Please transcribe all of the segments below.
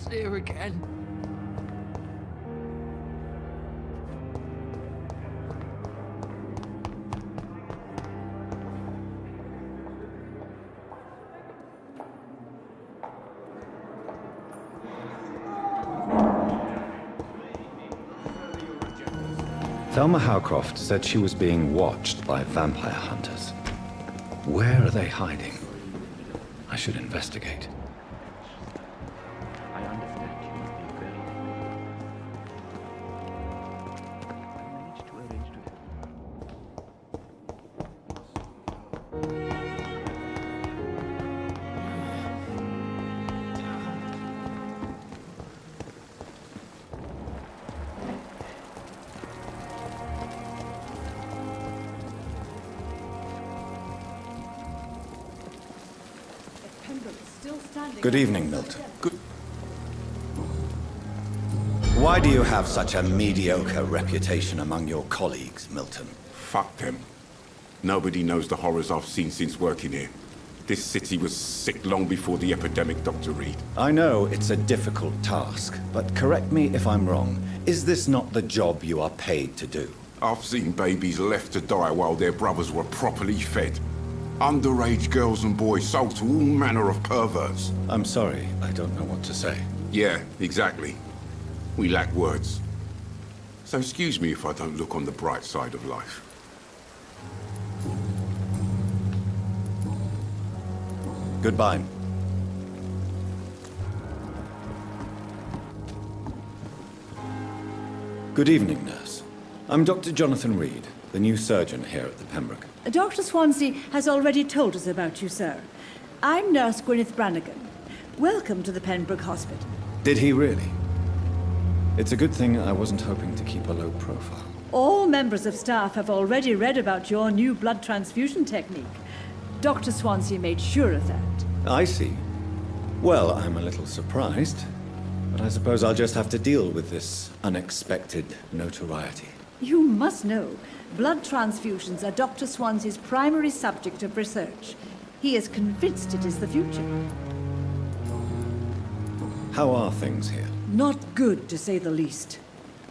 see her again. Thelma Howcroft said she was being watched by vampire hunters. Where are they hiding? I should investigate. I understand you must be very... I managed to arrange to have... Good evening, Milton. Why do you have such a mediocre reputation among your colleagues, Milton? Fuck them. Nobody knows the horrors I've seen since working here. This city was sick long before the epidemic, Dr. Reed. I know it's a difficult task, but correct me if I'm wrong. Is this not the job you are paid to do? I've seen babies left to die while their brothers were properly fed. Underage girls and boys sold to all manner of perverts. I'm sorry, I don't know what to say. Yeah, exactly. We lack words. So excuse me if I don't look on the bright side of life. Goodbye. Good evening, nurse. I'm Dr. Jonathan Reed, the new surgeon here at the Pembroke. Dr. Swansea has already told us about you, sir. I'm Nurse Gwyneth Brannigan. Welcome to the Pembroke Hospital. Did he really? It's a good thing I wasn't hoping to keep a low profile. All members of staff have already read about your new blood transfusion technique. Dr. Swansea made sure of that. I see. Well, I'm a little surprised, but I suppose I'll just have to deal with this unexpected notoriety. You must know, blood transfusions are Dr. Swansea's primary subject of research. He is convinced it is the future. How are things here? Not good, to say the least.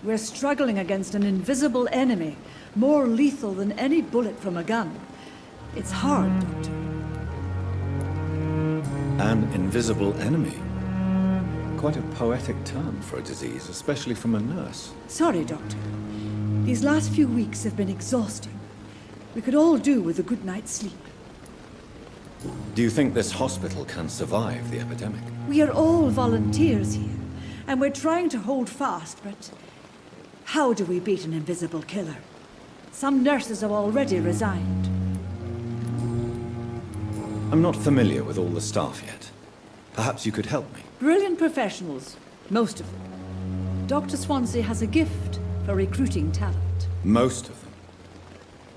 We're struggling against an invisible enemy, more lethal than any bullet from a gun. It's hard, Doctor. An invisible enemy? Quite a poetic term for a disease, especially from a nurse. Sorry, Doctor. These last few weeks have been exhausting. We could all do with a good night's sleep. Do you think this hospital can survive the epidemic? We are all volunteers here, and we're trying to hold fast, but how do we beat an invisible killer? Some nurses have already resigned. I'm not familiar with all the staff yet. Perhaps you could help me. Brilliant professionals, most of them. Dr. Swansea has a gift for recruiting talent. Most of them.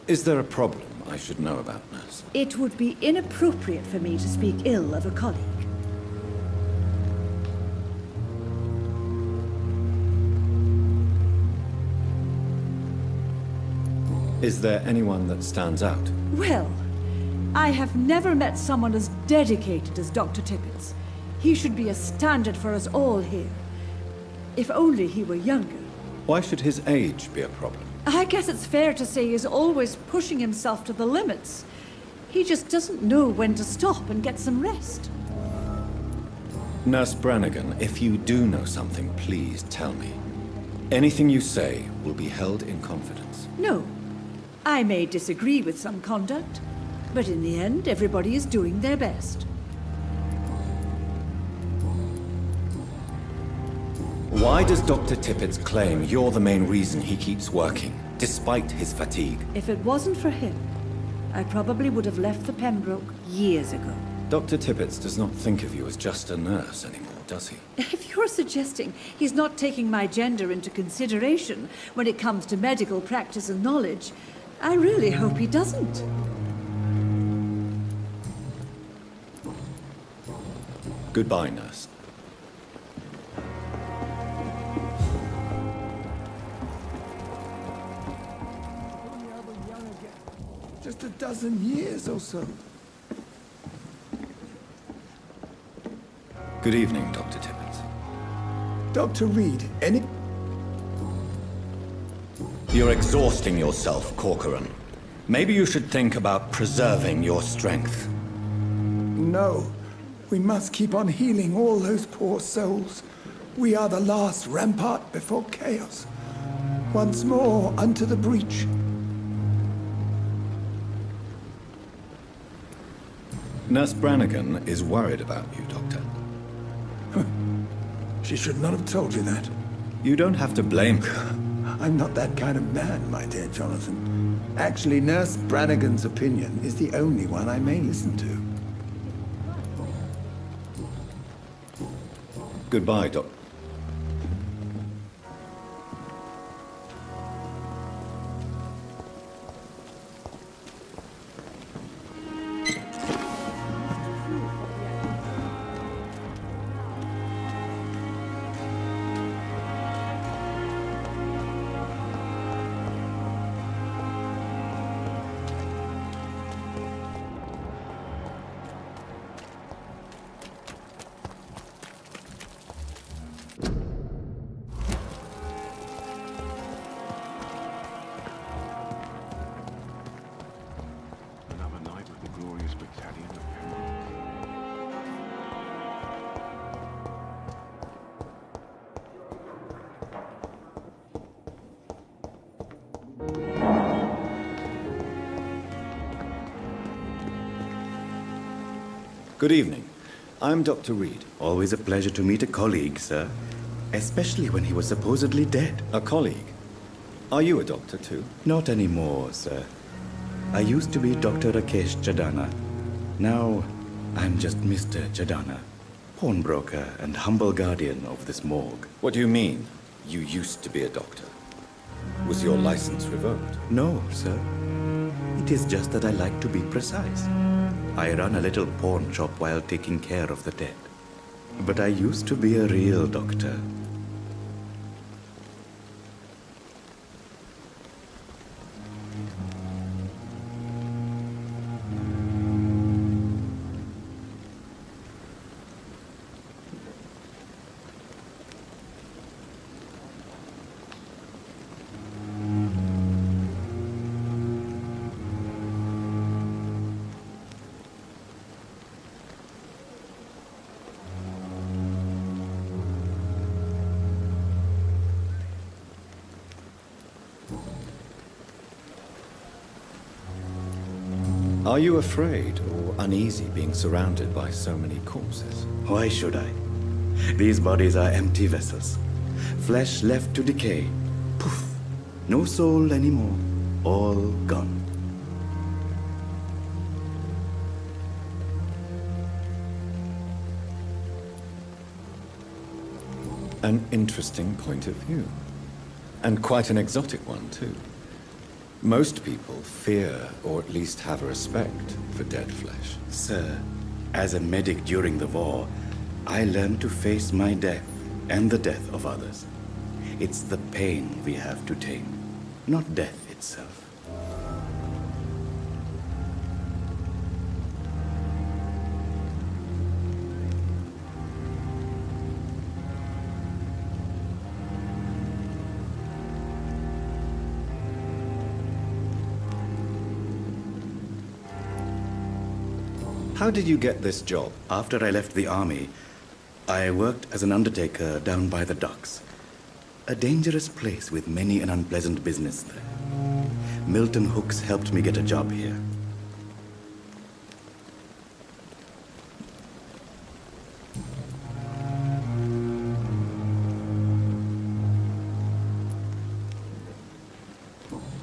Is there a problem I should know about, nurse? It would be inappropriate for me to speak ill of a colleague. Is there anyone that stands out? Well, I have never met someone as dedicated as Dr. Tippett's. He should be a standard for us all here. If only he were younger. Why should his age be a problem? I guess it's fair to say he's always pushing himself to the limits. He just doesn't know when to stop and get some rest. Nurse Brannigan, if you do know something, please tell me. Anything you say will be held in confidence. No. I may disagree with some conduct, but in the end, everybody is doing their best. Why does Dr. Tippett claim you're the main reason he keeps working, despite his fatigue? If it wasn't for him, I probably would have left the Pembroke years ago. Dr. Tippett does not think of you as just a nurse anymore, does he? If you're suggesting he's not taking my gender into consideration when it comes to medical practice and knowledge, I really hope he doesn't. Goodbye, nurse. Just a dozen years or so. Good evening, Dr. Tippett. Dr. Reed, any... You're exhausting yourself, Corcoran. Maybe you should think about preserving your strength. No. We must keep on healing all those poor souls. We are the last rampart before chaos. Once more, unto the breach. Nurse Brannigan is worried about you, Doctor. She should not have told you that. You don't have to blame her. I'm not that kind of man, my dear Jonathan. Actually, Nurse Brannigan's opinion is the only one I may listen to. Goodbye, Doc. Another night with the glorious battalion of Pembroke. Good evening. I'm Dr. Reed. Always a pleasure to meet a colleague, sir. Especially when he was supposedly dead. A colleague. Are you a doctor, too? Not anymore, sir. I used to be Dr. Rakesh Chadana. Now, I'm just Mr. Chadana, pawnbroker and humble guardian of this morgue. What do you mean, you used to be a doctor? Was your license revoked? No, sir. It is just that I like to be precise. I run a little pawn shop while taking care of the dead. But I used to be a real doctor. Are you afraid or uneasy being surrounded by so many corpses? Why should I? These bodies are empty vessels. Flesh left to decay. Poof. No soul anymore. All gone. An interesting point of view. And quite an exotic one, too. Most people fear, or at least have a respect, for dead flesh. Sir, as a medic during the war, I learned to face my death and the death of others. It's the pain we have to tame, not death itself. How did you get this job? After I left the army, I worked as an undertaker down by the docks. A dangerous place with many an unpleasant business there. Milton Hooks helped me get a job here.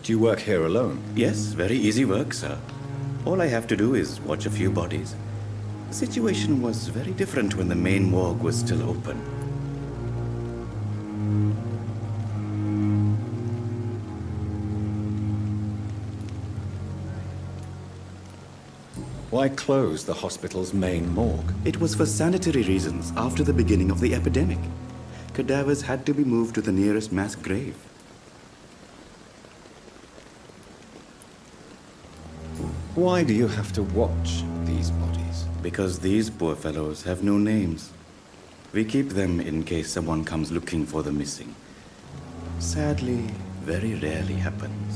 Do you work here alone? Yes, very easy work, sir. All I have to do is watch a few bodies. The situation was very different when the main morgue was still open. Why close the hospital's main morgue? It was for sanitary reasons after the beginning of the epidemic. Cadavers had to be moved to the nearest mass grave. Why do you have to watch these bodies? Because these poor fellows have no names. We keep them in case someone comes looking for the missing. Sadly, very rarely happens.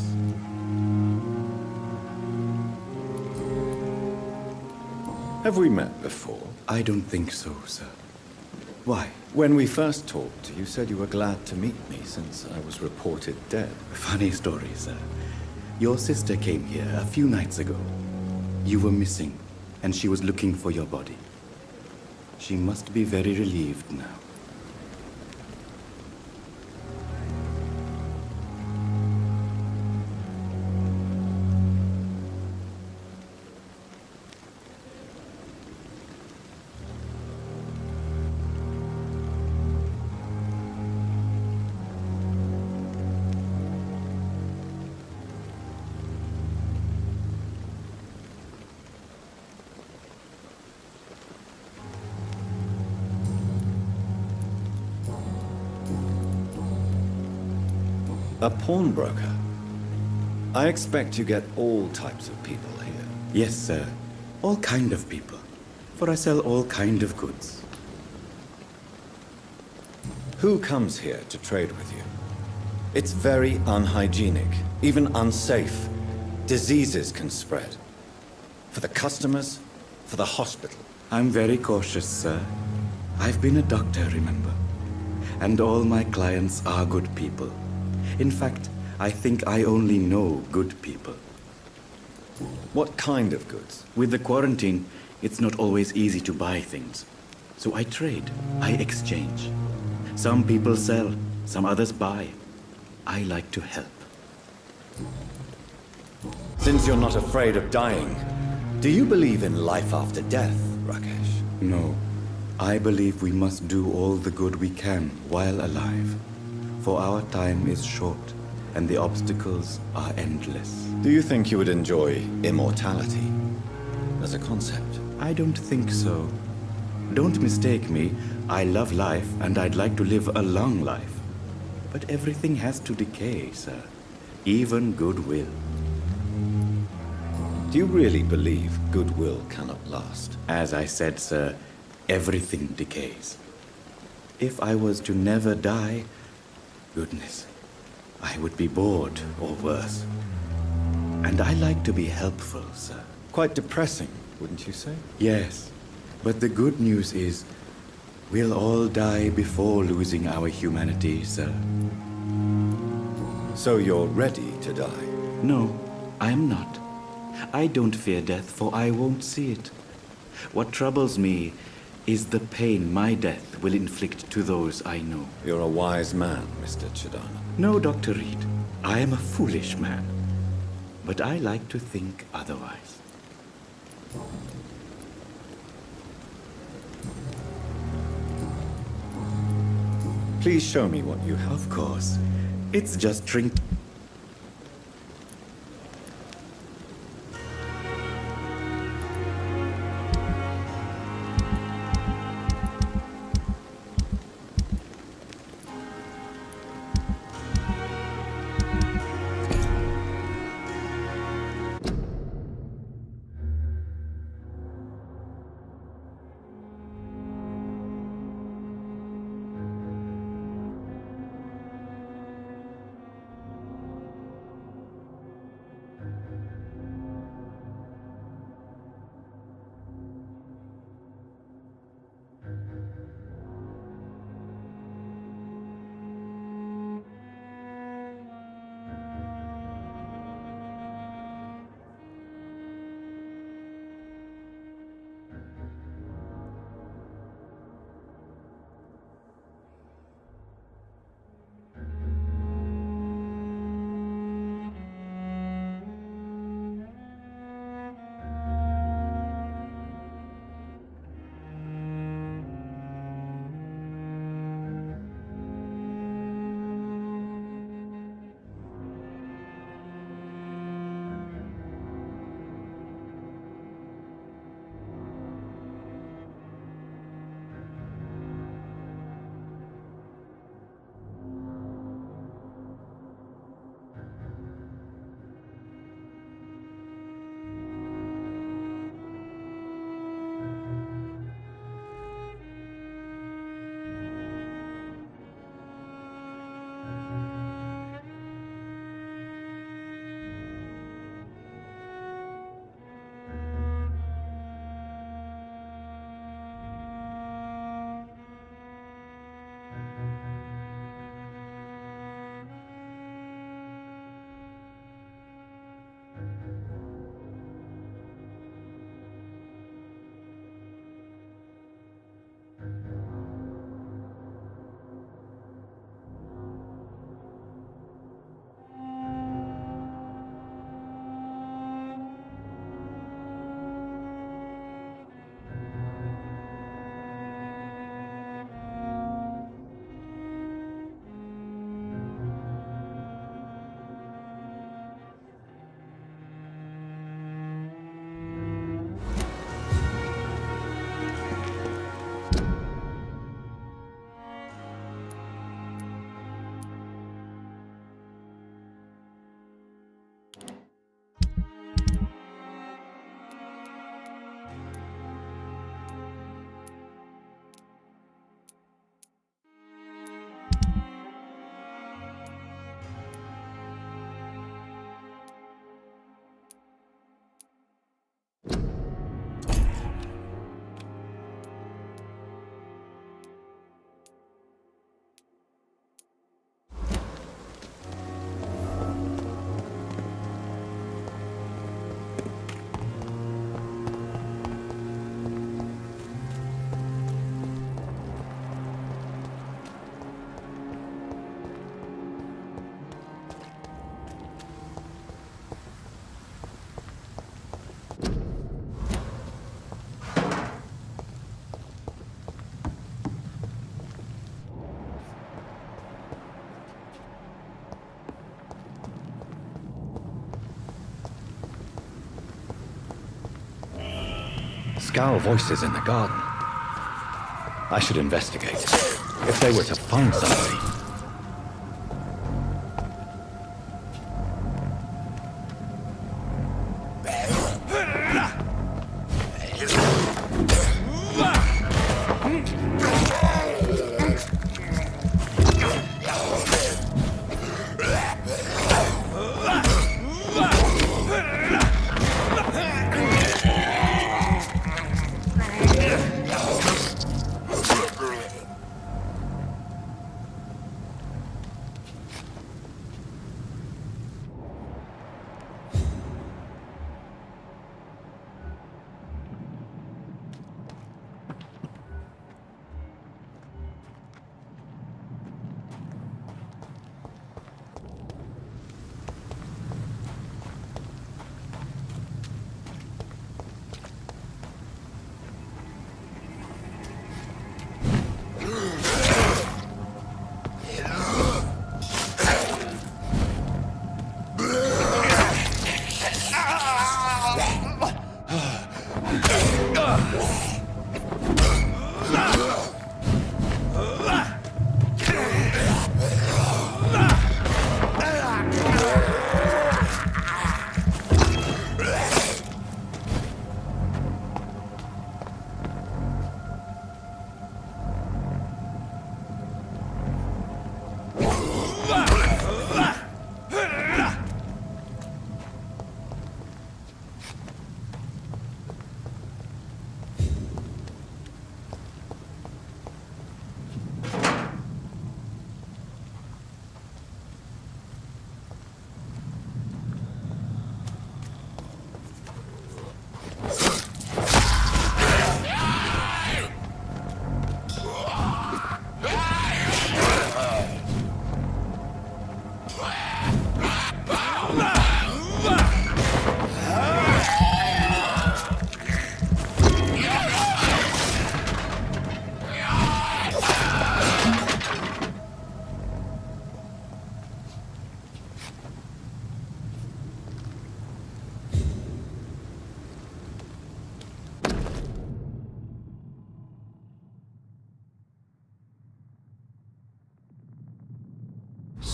Have we met before? I don't think so, sir. Why? When we first talked, you said you were glad to meet me since I was reported dead. Funny story, sir. Your sister came here a few nights ago. You were missing, and she was looking for your body. She must be very relieved now. A pawnbroker? I expect you get all types of people here. Yes, sir. All kind of people. For I sell all kind of goods. Who comes here to trade with you? It's very unhygienic, even unsafe. Diseases can spread. For the customers, for the hospital. I'm very cautious, sir. I've been a doctor, remember? And all my clients are good people. In fact, I think I only know good people. What kind of goods? With the quarantine, it's not always easy to buy things. So I trade, I exchange. Some people sell, some others buy. I like to help. Since you're not afraid of dying, do you believe in life after death, Rakesh? No, I believe we must do all the good we can while alive. For our time is short, and the obstacles are endless. Do you think you would enjoy immortality as a concept? I don't think so. Don't mistake me. I love life, and I'd like to live a long life. But everything has to decay, sir. Even goodwill. Do you really believe goodwill cannot last? As I said, sir, everything decays. If I was to never die, goodness, I would be bored or worse. And I like to be helpful, sir. Quite depressing, wouldn't you say? Yes, but the good news is we'll all die before losing our humanity, sir. So you're ready to die? No, I am not. I don't fear death, for I won't see it. What troubles me is the pain my death will inflict to those I know. You're a wise man, Mr. Chidana. No, Dr. Reed, I am a foolish man. But I like to think otherwise. Please show me what you have. Of course. It's just drink. Scowl voices in the garden. I should investigate. If they were to find somebody.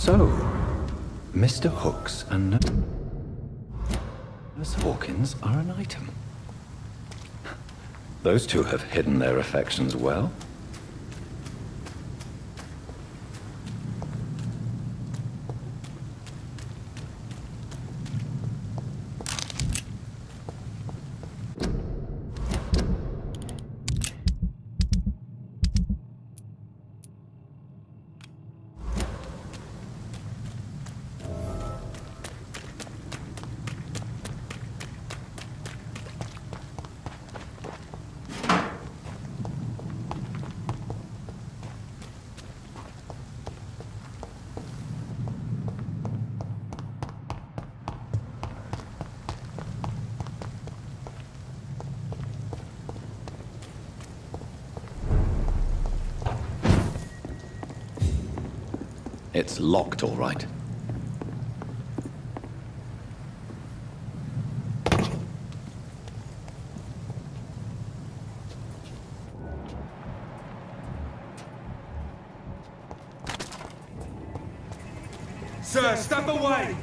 So, Mr. Hooks and Nurse Hawkins are an item. Those two have hidden their affections well. It's locked, all right. Sir, step away!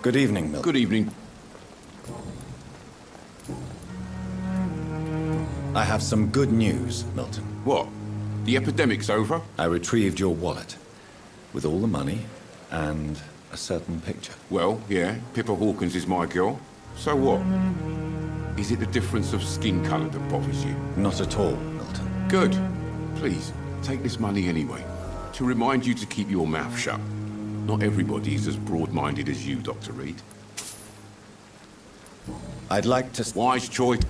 Good evening, Milton. Good evening. I have some good news, Milton. What? The epidemic's over? I retrieved your wallet with all the money and a certain picture. Well, yeah, Pippa Hawkins is my girl. So what? Is it the difference of skin colour that bothers you? Not at all, Milton. Good. Please, take this money anyway. To remind you to keep your mouth shut. Not everybody is as broad-minded as you, Dr. Reed. I'd like to... Wise choice.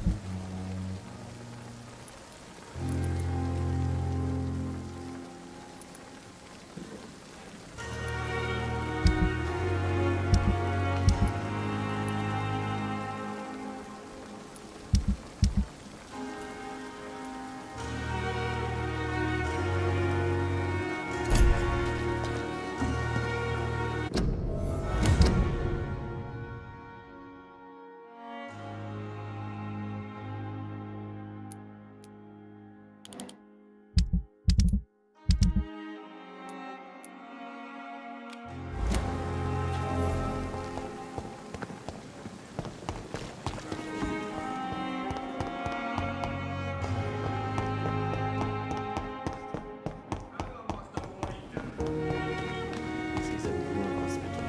This is a rural hospital.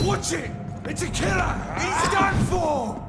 Watch it! It's a killer! He's done for!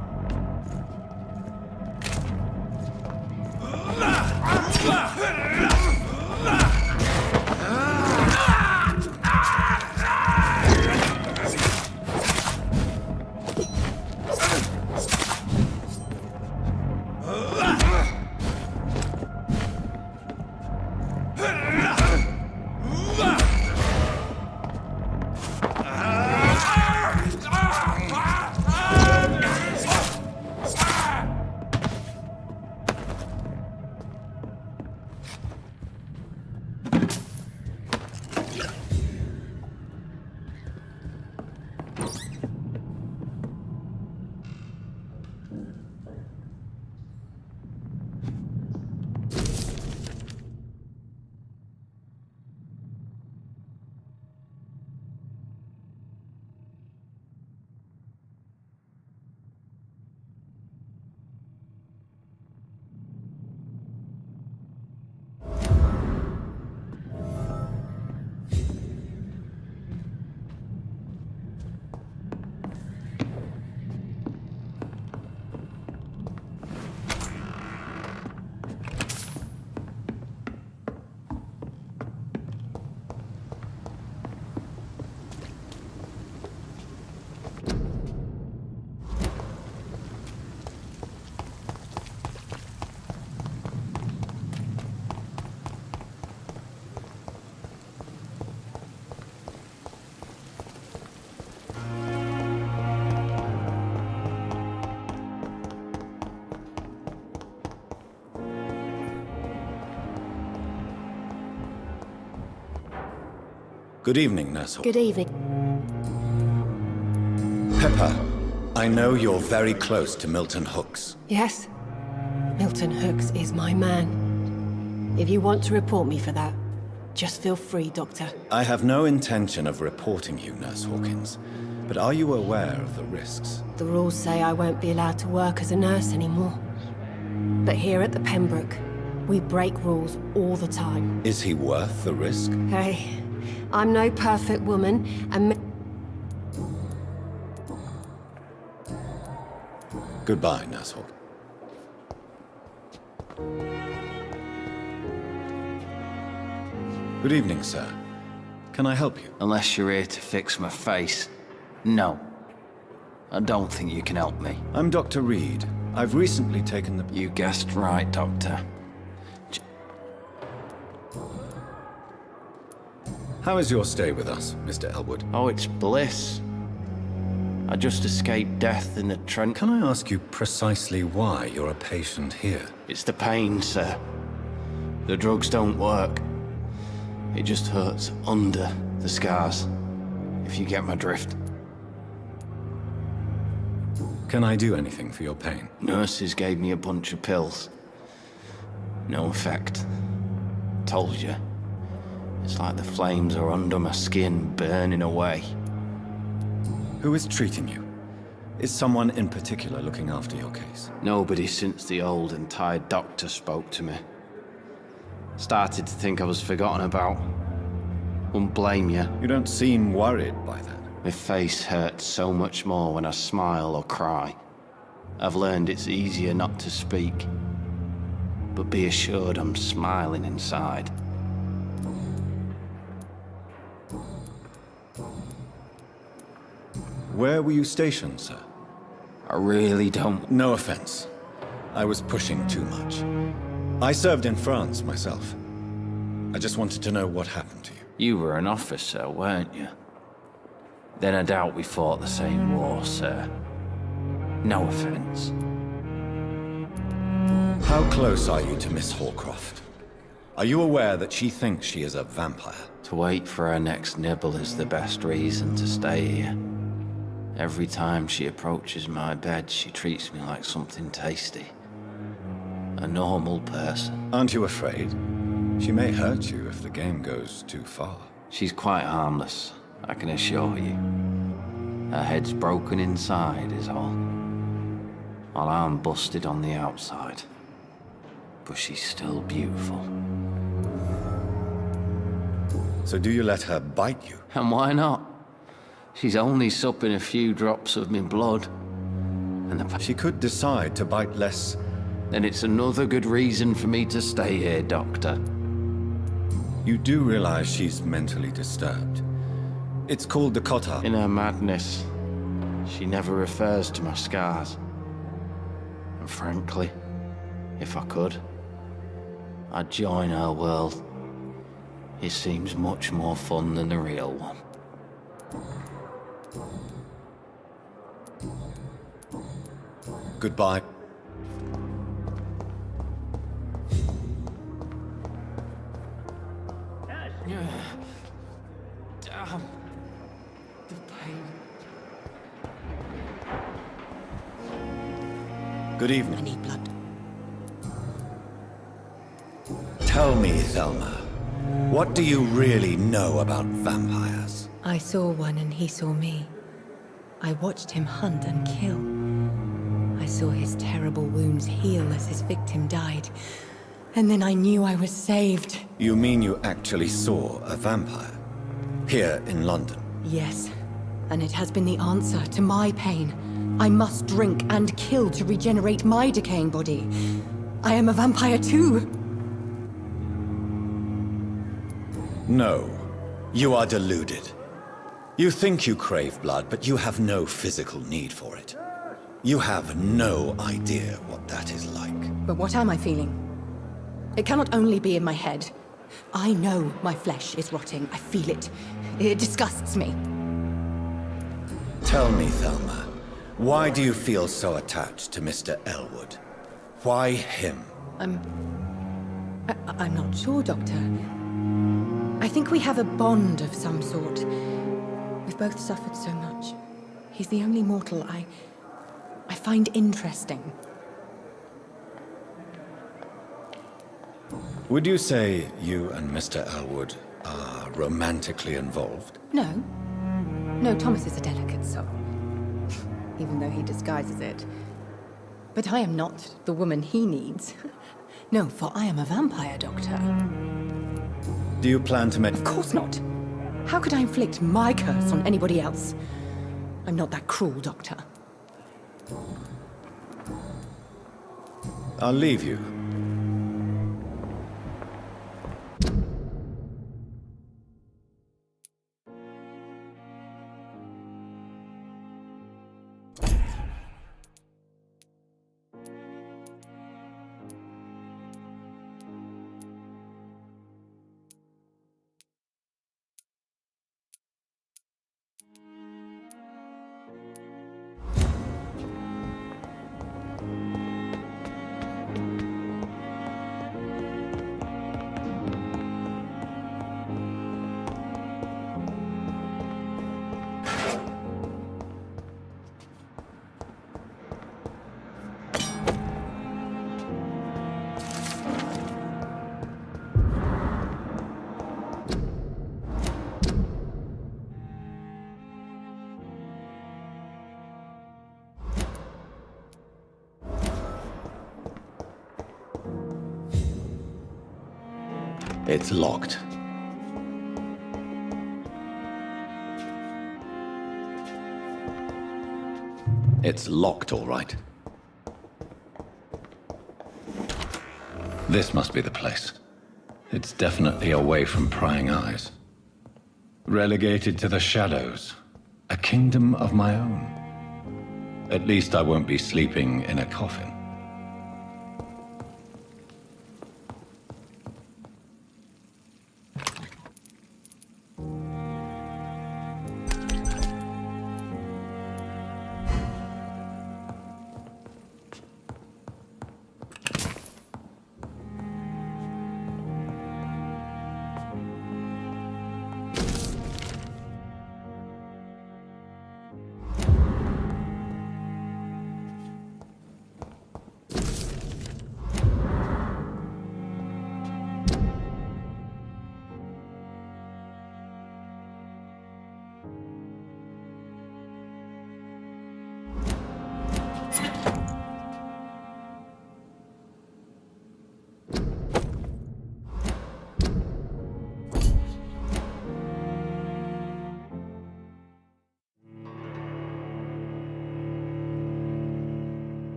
Good evening, Nurse. Good evening. Pepper, I know you're very close to Milton Hooks. Yes? Milton Hooks is my man. If you want to report me for that, just feel free, Doctor. I have no intention of reporting you, Nurse Hawkins. But are you aware of the risks? The rules say I won't be allowed to work as a nurse anymore. But here at the Pembroke, we break rules all the time. Is he worth the risk? Hey, I'm no perfect woman, and Goodbye, Nurse Hawk. Good evening, sir. Can I help you? Unless you're here to fix my face. No. I don't think you can help me. I'm Dr. Reed. I've recently taken the... You guessed right, Doctor. How is your stay with us, Mr. Elwood? Oh, it's bliss. I just escaped death in the trench. Can I ask you precisely why you're a patient here? It's the pain, sir. The drugs don't work. It just hurts under the scars, if you get my drift. Can I do anything for your pain? Nurses gave me a bunch of pills. No effect. Told you. It's like the flames are under my skin, burning away. Who is treating you? Is someone in particular looking after your case? Nobody since the old and tired doctor spoke to me. Started to think I was forgotten about. Wouldn't blame you. You don't seem worried by that. My face hurts so much more when I smile or cry. I've learned it's easier not to speak. But be assured I'm smiling inside. Where were you stationed, sir? I really don't... No offense. I was pushing too much. I served in France myself. I just wanted to know what happened to you. You were an officer, weren't you? Then I doubt we fought the same war, sir. No offense. How close are you to Miss Hallcroft? Are you aware that she thinks she is a vampire? To wait for her next nibble is the best reason to stay here. Every time she approaches my bed, she treats me like something tasty. A normal person. Aren't you afraid? She may hurt you if the game goes too far. She's quite harmless, I can assure you. Her head's broken inside is all. While I'm busted on the outside. But she's still beautiful. So do you let her bite you? And why not? She's only supping a few drops of me blood. And She could decide to bite less. then it's another good reason for me to stay here, Doctor. You do realize she's mentally disturbed. It's called the Kotar. In her madness, she never refers to my scars. And frankly, if I could, I'd join her world. It seems much more fun than the real one. Goodbye. Damn. The pain. Good evening. I need blood. Tell me, Thelma, what do you really know about vampires? I saw one and he saw me. I watched him hunt and kill. I saw his terrible wounds heal as his victim died. And then I knew I was saved. You mean you actually saw a vampire? Here in London? Yes. And it has been the answer to my pain. I must drink and kill to regenerate my decaying body. I am a vampire too. No. You are deluded. You think you crave blood, but you have no physical need for it. You have no idea what that is like. But what am I feeling? It cannot only be in my head. I know my flesh is rotting. I feel it. It disgusts me. Tell me, Thelma, why do you feel so attached to Mr. Elwood? Why him? I'm not sure, Doctor. I think we have a bond of some sort. We've both suffered so much. He's the only mortal I find interesting. Would you say you and Mr. Elwood are romantically involved? No. No, Thomas is a delicate soul. Even though he disguises it. But I am not the woman he needs. No, for I am a vampire, Doctor. Do you plan to make... Of course not. How could I inflict my curse on anybody else? I'm not that cruel, Doctor. I'll leave you. It's locked. It's locked, all right. This must be the place. It's definitely away from prying eyes. Relegated to the shadows. A kingdom of my own. At least I won't be sleeping in a coffin.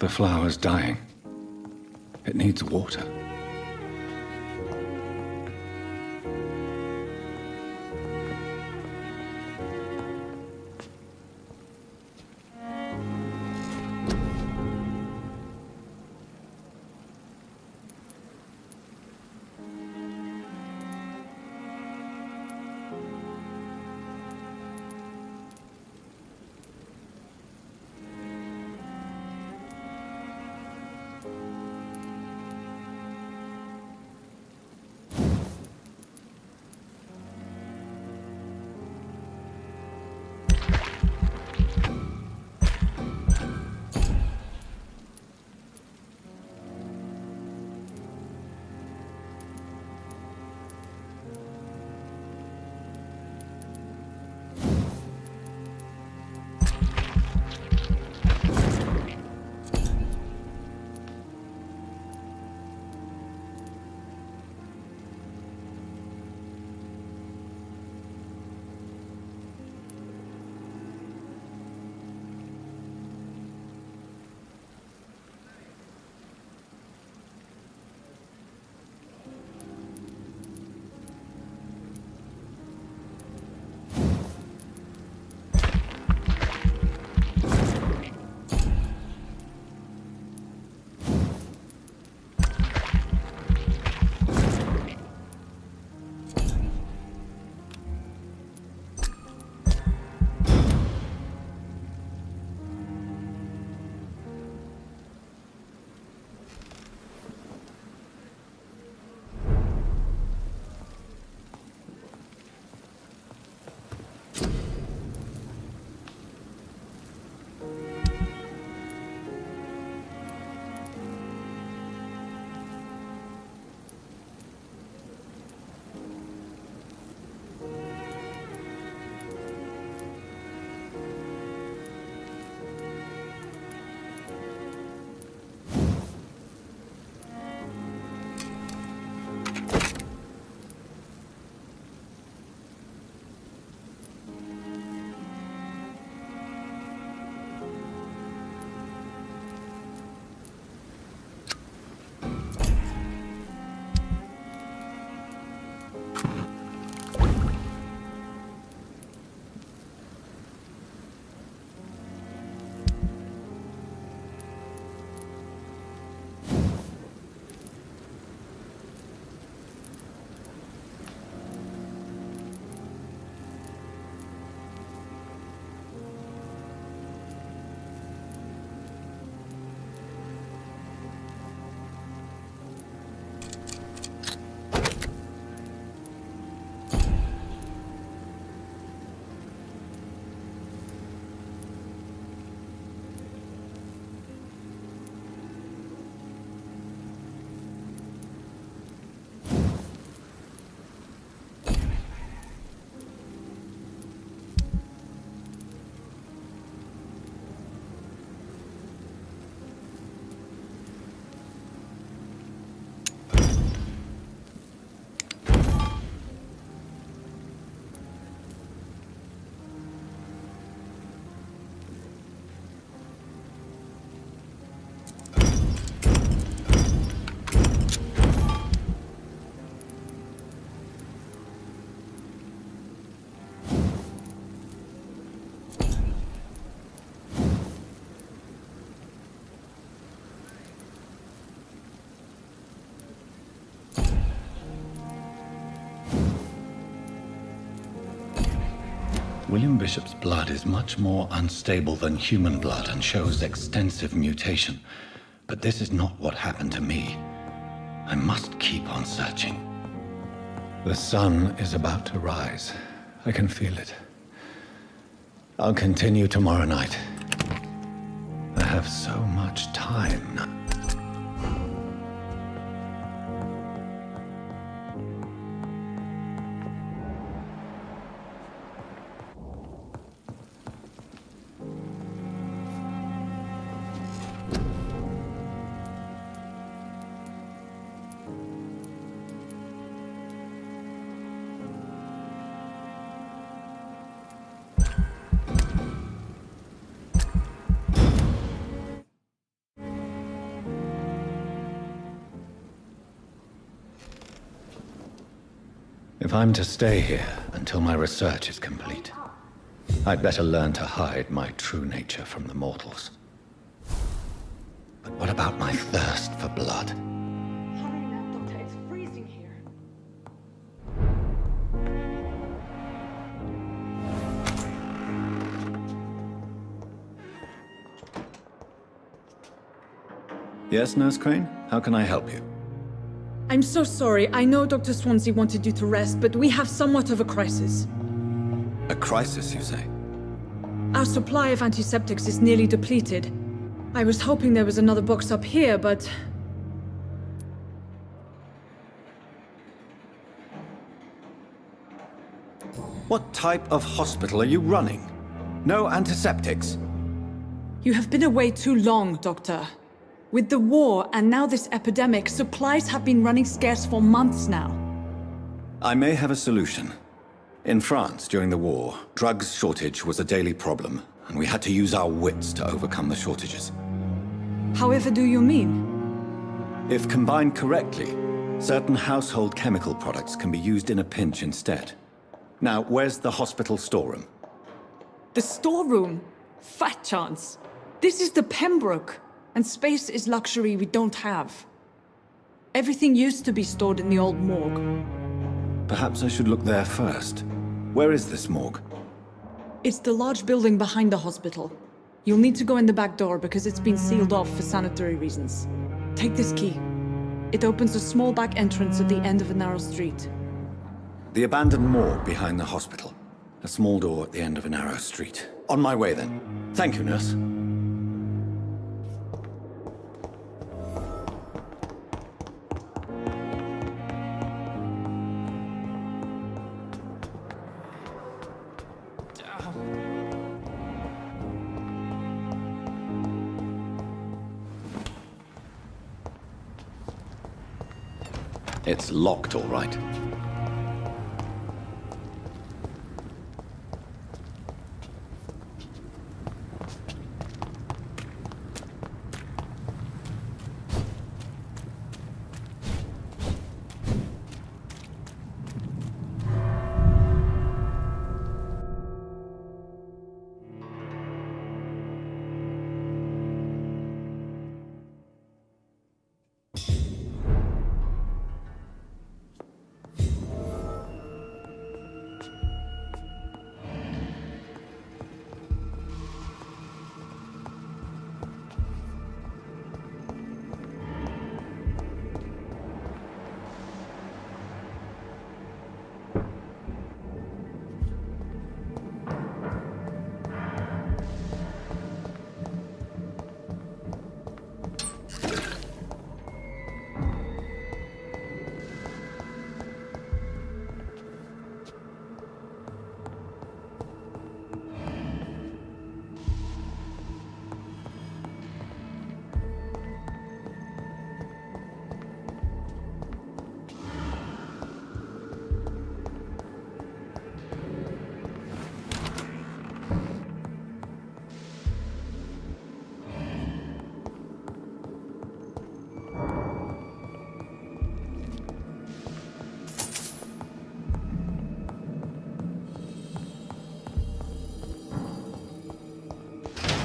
The flower's dying. It needs water. William Bishop's blood is much more unstable than human blood and shows extensive mutation. But this is not what happened to me. I must keep on searching. The sun is about to rise. I can feel it. I'll continue tomorrow night. I have so much time now. If I'm to stay here until my research is complete, I'd better learn to hide my true nature from the mortals. But what about my thirst for blood? Hurry now, Doctor. It's freezing here. Yes, Nurse Crane? How can I help you? I'm so sorry. I know Dr. Swansea wanted you to rest, but we have somewhat of a crisis. A crisis, you say? Our supply of antiseptics is nearly depleted. I was hoping there was another box up here, but... What type of hospital are you running? No antiseptics? You have been away too long, Doctor. With the war and now this epidemic, supplies have been running scarce for months now. I may have a solution. In France, during the war, drugs shortage was a daily problem, and we had to use our wits to overcome the shortages. However do you mean? If combined correctly, certain household chemical products can be used in a pinch instead. Now, where's the hospital storeroom? The storeroom? Fat chance. This is the Pembroke, and space is luxury we don't have. Everything used to be stored in the old morgue. Perhaps I should look there first. Where is this morgue? It's the large building behind the hospital. You'll need to go in the back door because it's been sealed off for sanitary reasons. Take this key. It opens a small back entrance at the end of a narrow street. The abandoned morgue behind the hospital. A small door at the end of a narrow street. On my way then. Thank you, nurse. It's locked, all right.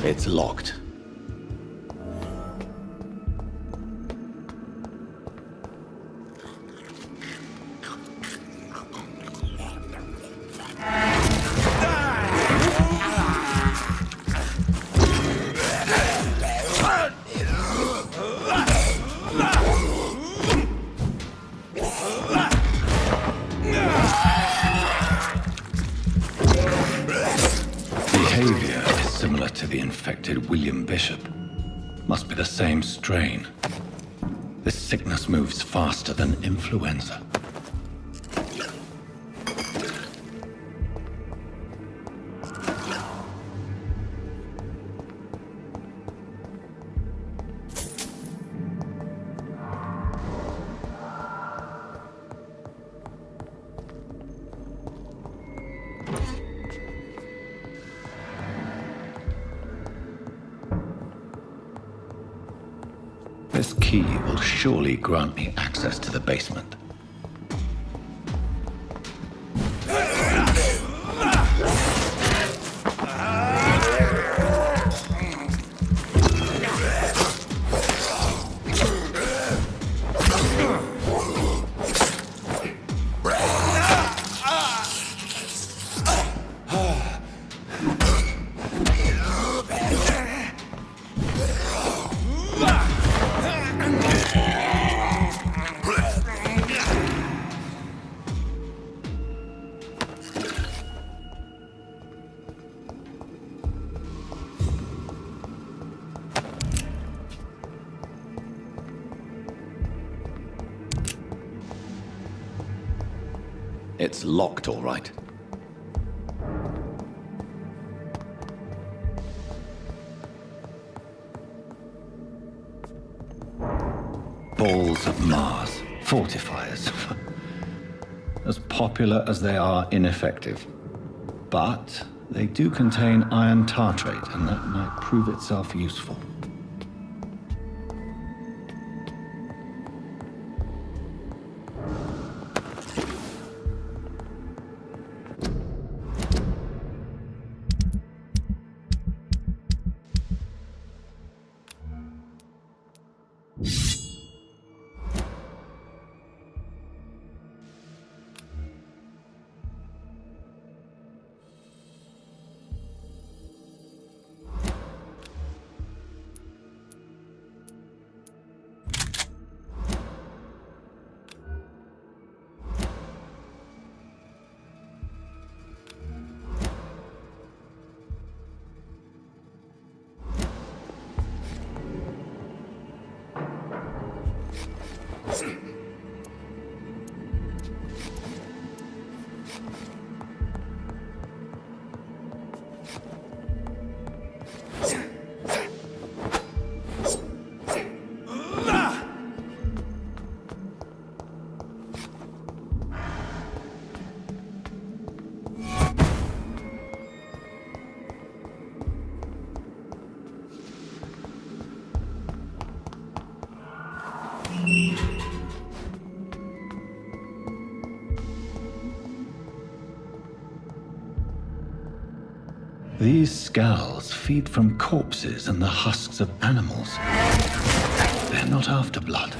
It's locked. to the infected William Bishop. Must be the same strain. This sickness moves faster than influenza. This key will surely grant me access to the basement. It's locked, all right. Balls of Mars, fortifiers. As popular as they are ineffective. But they do contain iron tartrate, and that might prove itself useful. These scowls feed from corpses and the husks of animals. They're not after blood.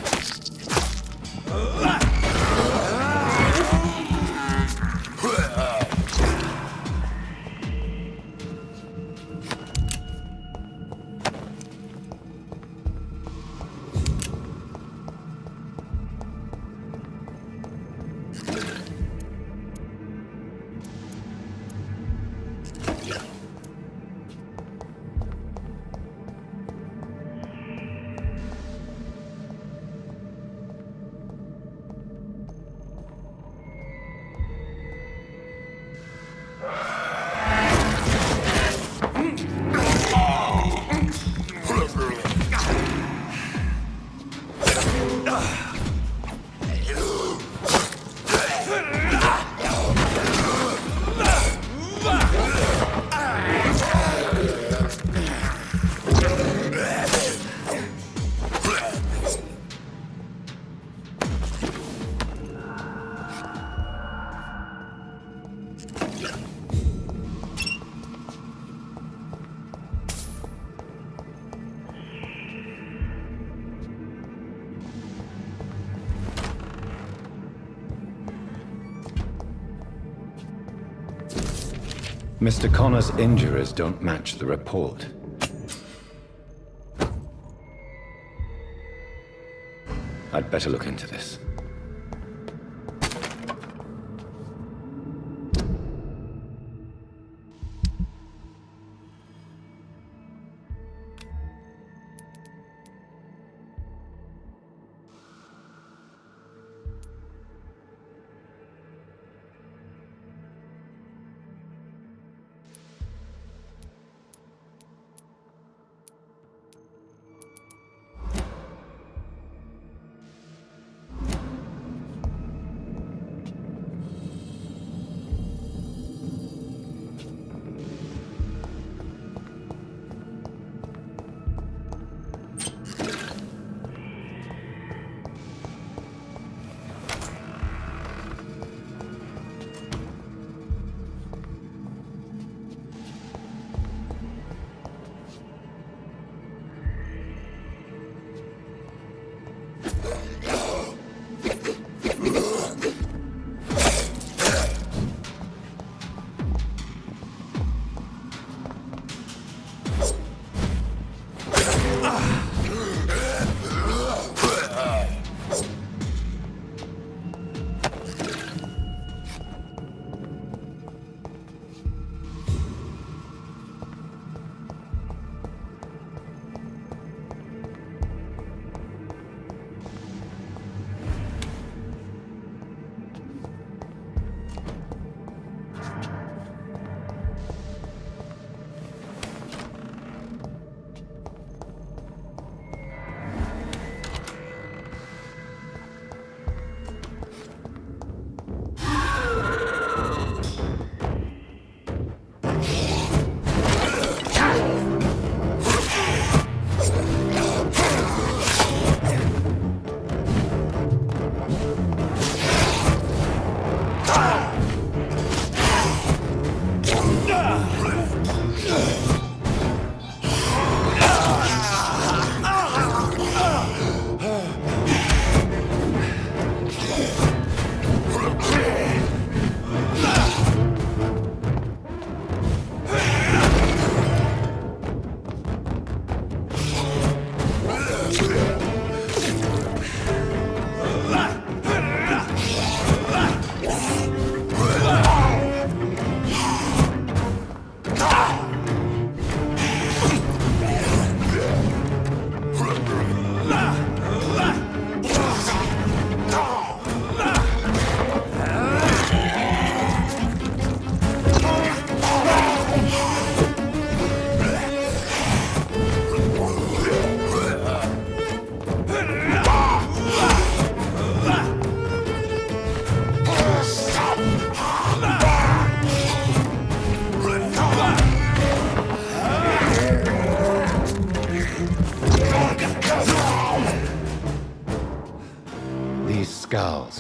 Mr. Connor's injuries don't match the report. I'd better look into this.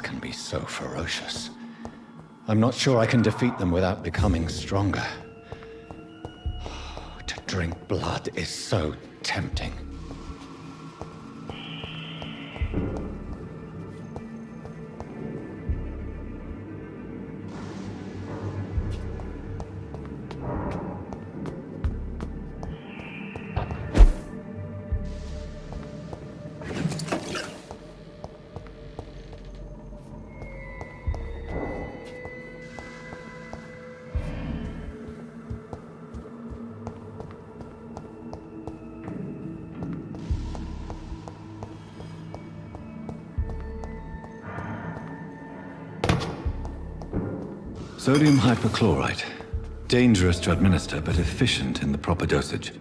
can be so ferocious. I'm not sure I can defeat them without becoming stronger. To drink blood is so tempting. Sodium hypochlorite. Dangerous to administer, but efficient in the proper dosage.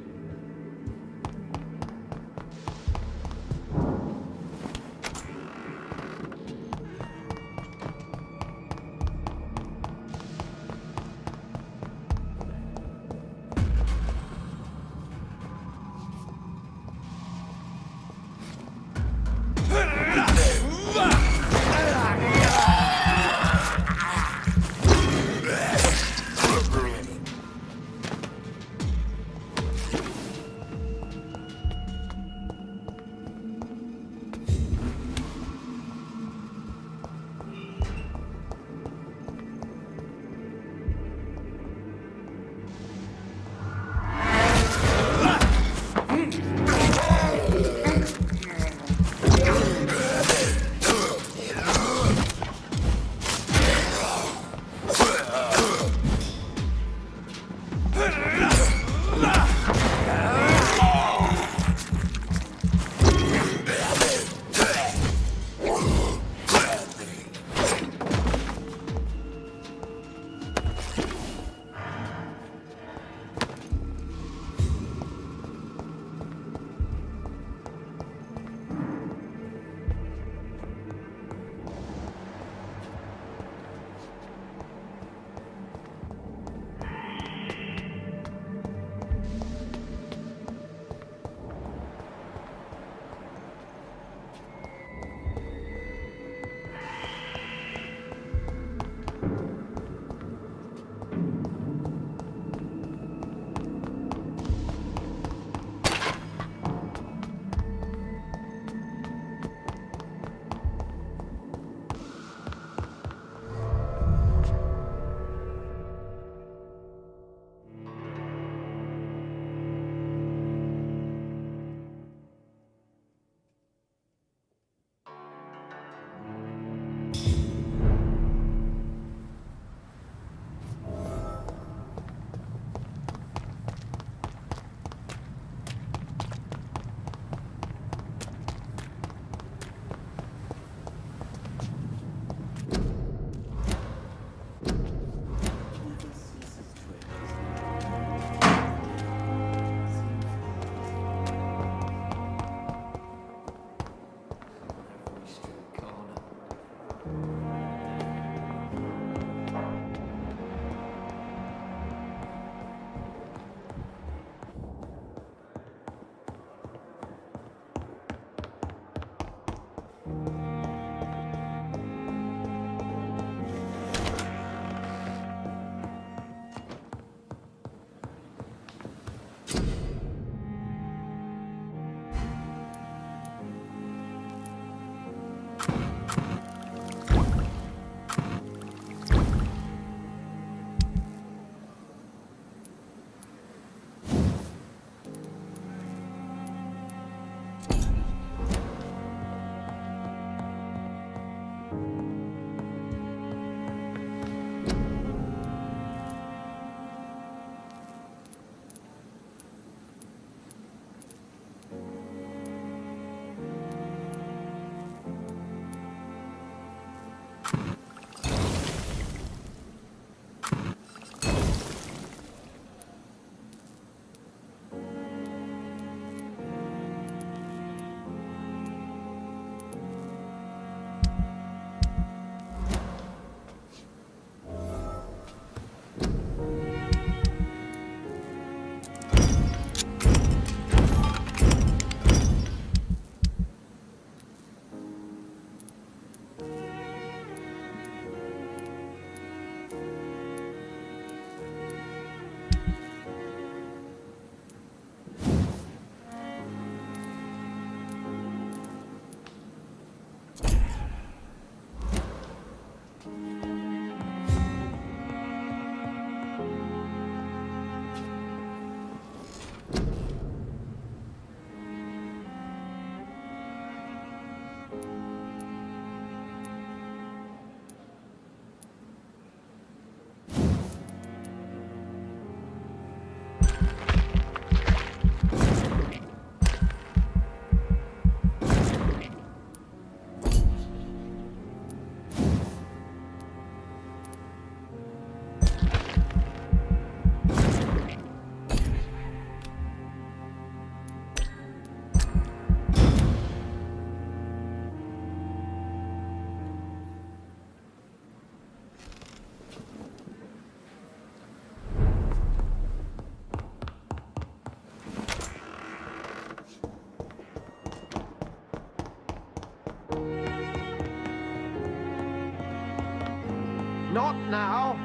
Not now.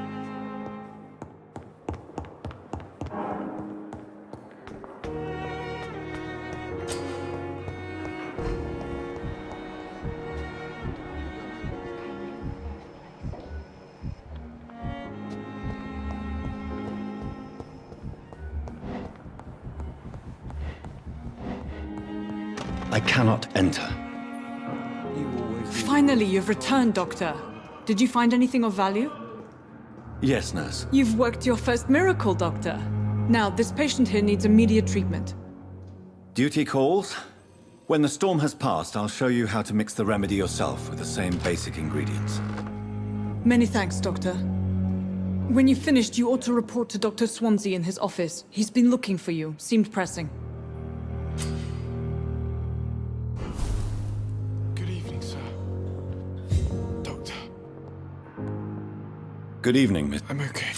I cannot enter. Finally, you've returned, Doctor. Did you find anything of value? Yes, nurse. You've worked your first miracle, Doctor. Now, this patient here needs immediate treatment. Duty calls. When the storm has passed, I'll show you how to mix the remedy yourself with the same basic ingredients. Many thanks, Doctor. When you've finished, you ought to report to Dr. Swansea in his office. He's been looking for you. Seemed pressing. Good evening, sir. Doctor, Good evening, Miss... I'm okay.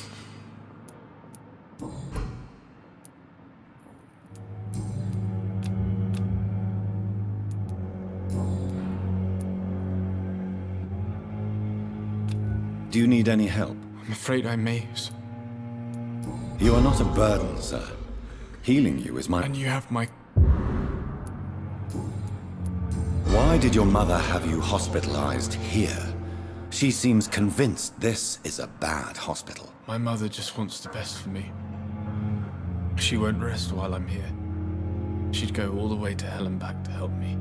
Do you need any help? I'm afraid I may, sir. You are not a burden, sir. Healing you is my... And you have my... Why did your mother have you hospitalized here? She seems convinced this is a bad hospital. My mother just wants the best for me. She won't rest while I'm here. She'd go all the way to hell and back to help me.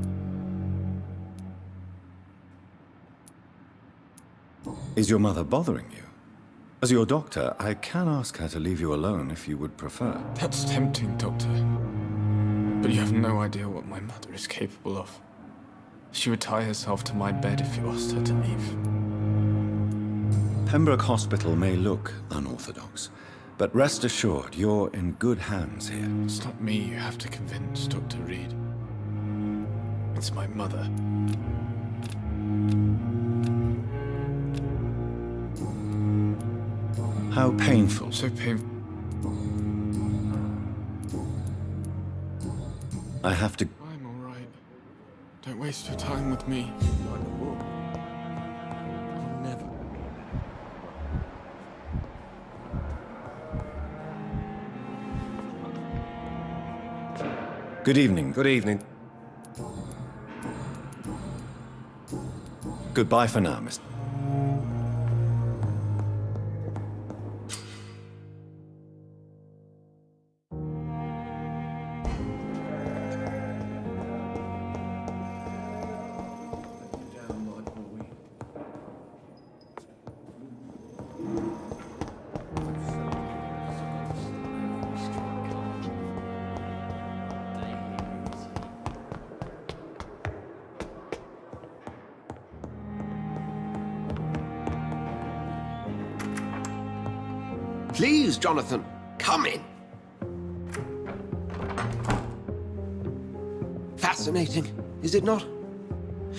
Is your mother bothering you? As your doctor, I can ask her to leave you alone if you would prefer. That's tempting, Doctor. But you have no idea what my mother is capable of. She would tie herself to my bed if you asked her to leave. Pembroke Hospital may look unorthodox, but rest assured, you're in good hands here. It's not me you have to convince, Dr. Reed. It's my mother. How painful. So painful. I have to... I'm all right. Don't waste your time with me. I'll never. Good evening. Good evening. Goodbye for now, Mr. Please, Jonathan, come in. Fascinating, is it not?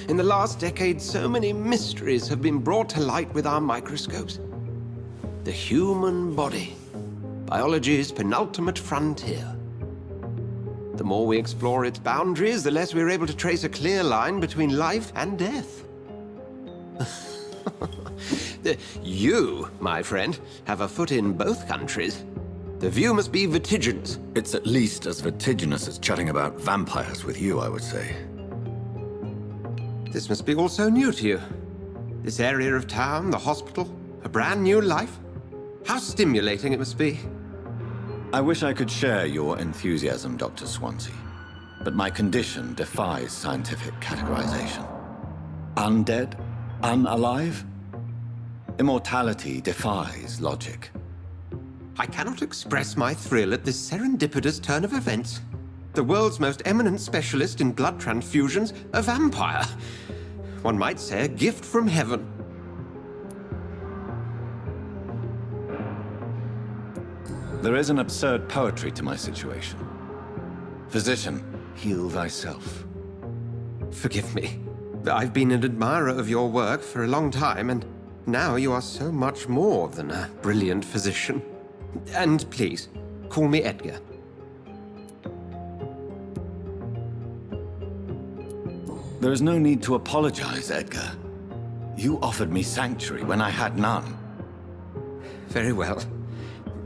In the last decade, so many mysteries have been brought to light with our microscopes. The human body, biology's penultimate frontier. The more we explore its boundaries, the less we're able to trace a clear line between life and death. You, my friend, have a foot in both countries. The view must be vertiginous. It's at least as vertiginous as chatting about vampires with you, I would say. This must be all so new to you. This area of town, the hospital, a brand new life. How stimulating it must be. I wish I could share your enthusiasm, Dr. Swansea, but my condition defies scientific categorization. Undead? Unalive? Immortality defies logic. I cannot express my thrill at this serendipitous turn of events. The world's most eminent specialist in blood transfusions, a vampire. One might say a gift from heaven. There is an absurd poetry to my situation. Physician, heal thyself. Forgive me. I've been an admirer of your work for a long time, and now you are so much more than a brilliant physician. And please, call me Edgar. There is no need to apologize, Edgar. You offered me sanctuary when I had none. Very well.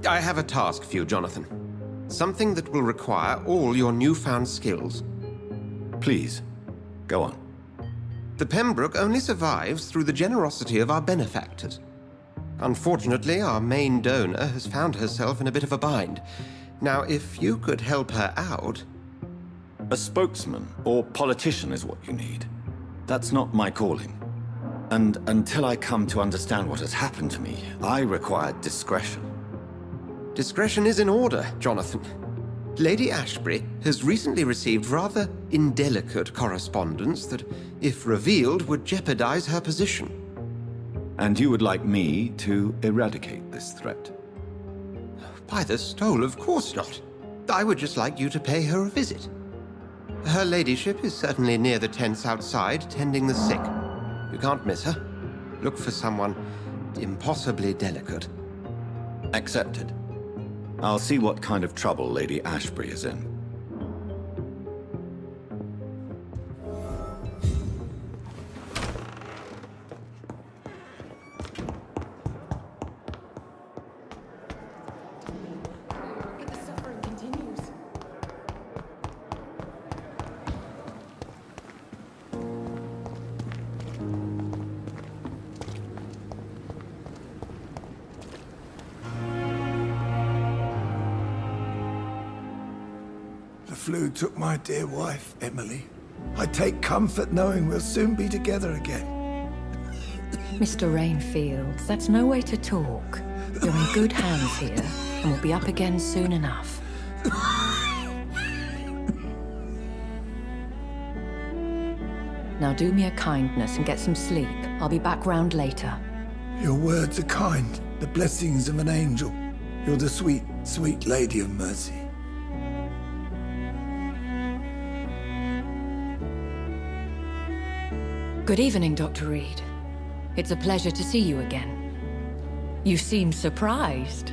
I have a task for you, Jonathan. Something that will require all your newfound skills. Please, go on. The Pembroke only survives through the generosity of our benefactors. Unfortunately, our main donor has found herself in a bit of a bind. Now, if you could help her out... A spokesman or politician is what you need. That's not my calling. And until I come to understand what has happened to me, I require discretion. Discretion is in order, Jonathan. Lady Ashbury has recently received rather indelicate correspondence that, if revealed, would jeopardize her position. And you would like me to eradicate this threat? By the stole, of course not. I would just like you to pay her a visit. Her ladyship is certainly near the tents outside, tending the sick. You can't miss her. Look for someone impossibly delicate. Accepted. I'll see what kind of trouble Lady Ashbury is in. But the suffering continues. The flu took my dear wife, Emily. I take comfort knowing we'll soon be together again. Mr. Rainfield, that's no way to talk. You're in good hands here, and we'll be up again soon enough. Now do me a kindness and get some sleep. I'll be back round later. Your words are kind, the blessings of an angel. You're the sweet, sweet Lady of Mercy. Good evening, Dr. Reed. It's a pleasure to see you again. You seem surprised.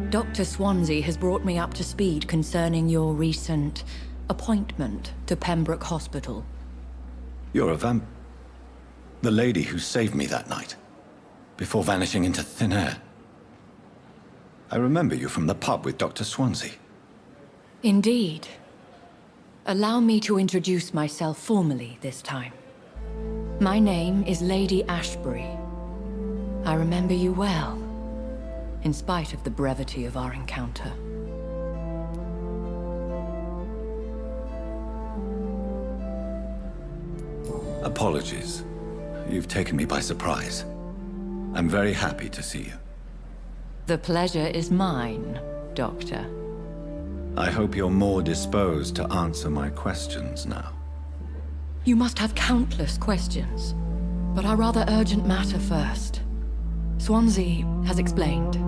Dr. Swansea has brought me up to speed concerning your recent appointment to Pembroke Hospital. You're a the lady who saved me that night, before vanishing into thin air. I remember you from the pub with Dr. Swansea. Indeed. Allow me to introduce myself formally this time. My name is Lady Ashbury. I remember you well, in spite of the brevity of our encounter. Apologies. You've taken me by surprise. I'm very happy to see you. The pleasure is mine, Doctor. I hope you're more disposed to answer my questions now. You must have countless questions, but our rather urgent matter first. Swansea has explained.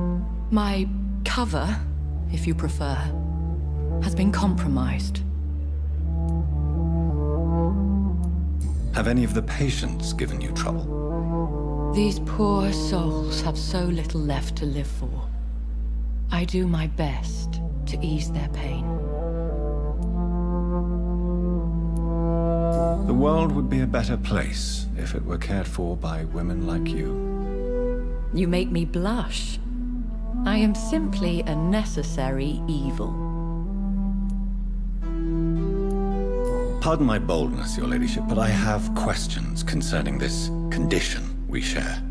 My cover, if you prefer, has been compromised. Have any of the patients given you trouble? These poor souls have so little left to live for. I do my best to ease their pain. The world would be a better place if it were cared for by women like you. You make me blush. I am simply a necessary evil. Pardon my boldness, Your Ladyship, but I have questions concerning this condition we share.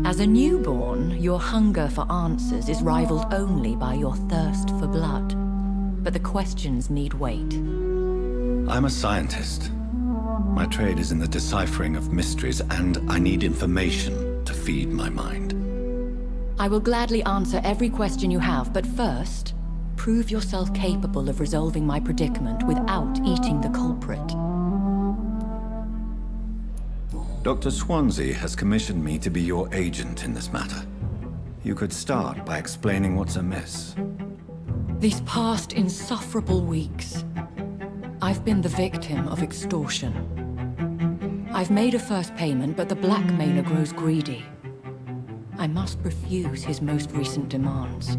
As a newborn, your hunger for answers is rivaled only by your thirst for blood. But the questions need wait. I'm a scientist. My trade is in the deciphering of mysteries, and I need information to feed my mind. I will gladly answer every question you have, but first, prove yourself capable of resolving my predicament without eating the culprit. Dr. Swansea has commissioned me to be your agent in this matter. You could start by explaining what's amiss. These past insufferable weeks, I've been the victim of extortion. I've made a first payment, but the blackmailer grows greedy. I must refuse his most recent demands.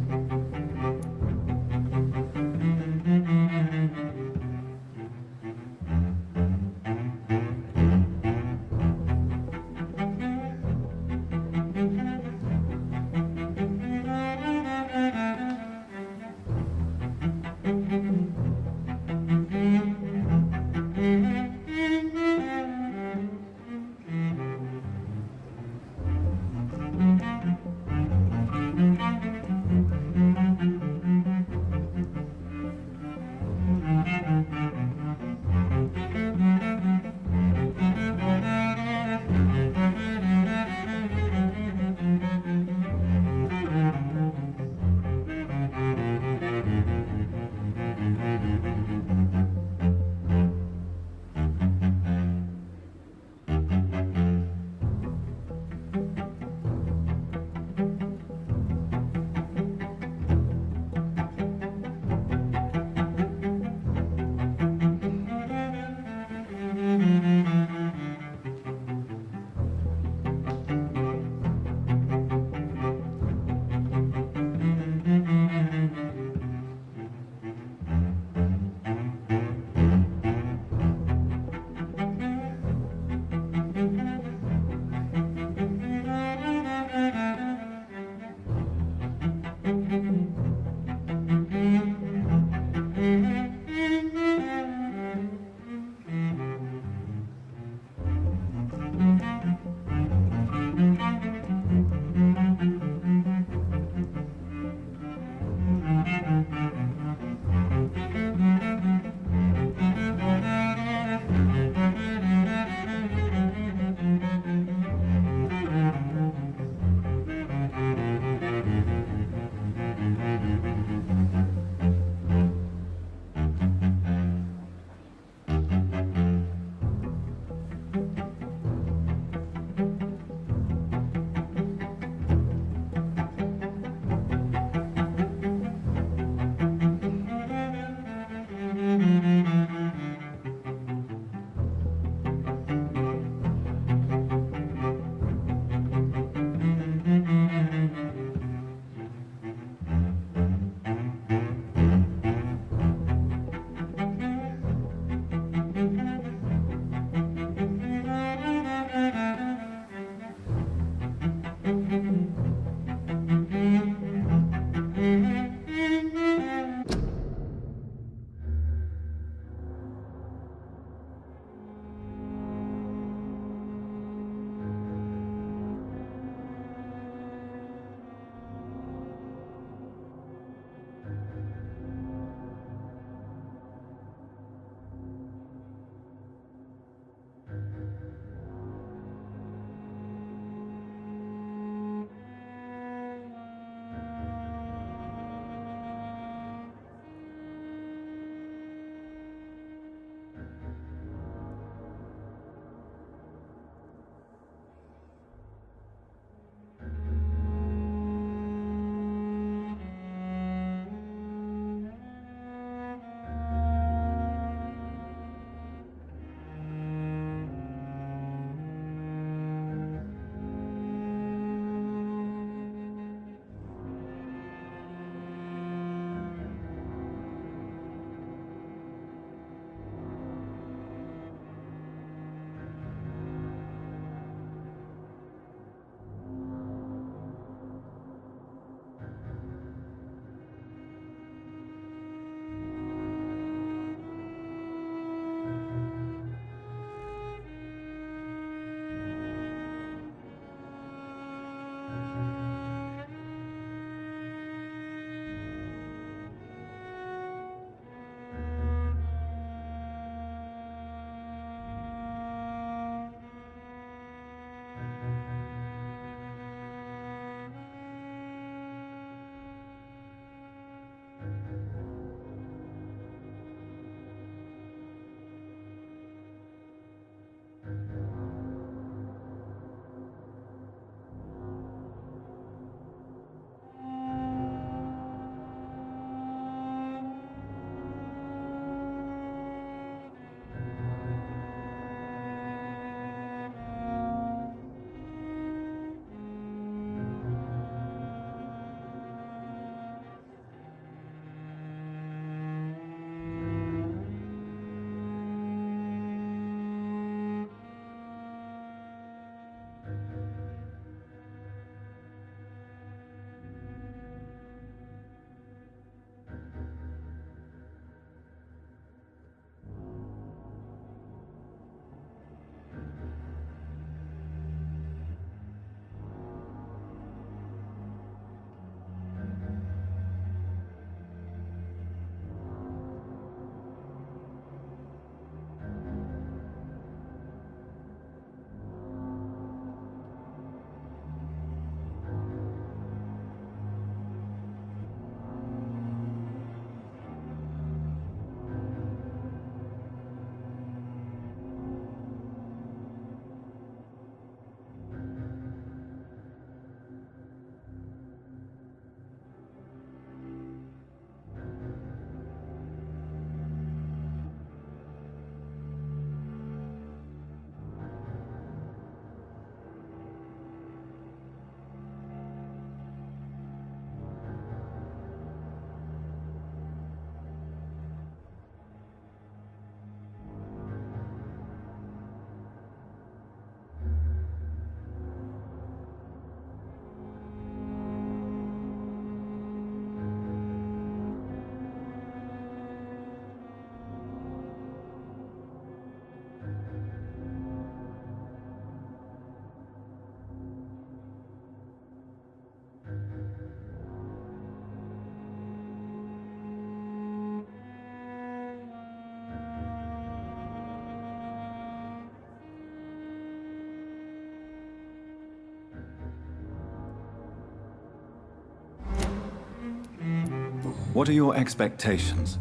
What are your expectations?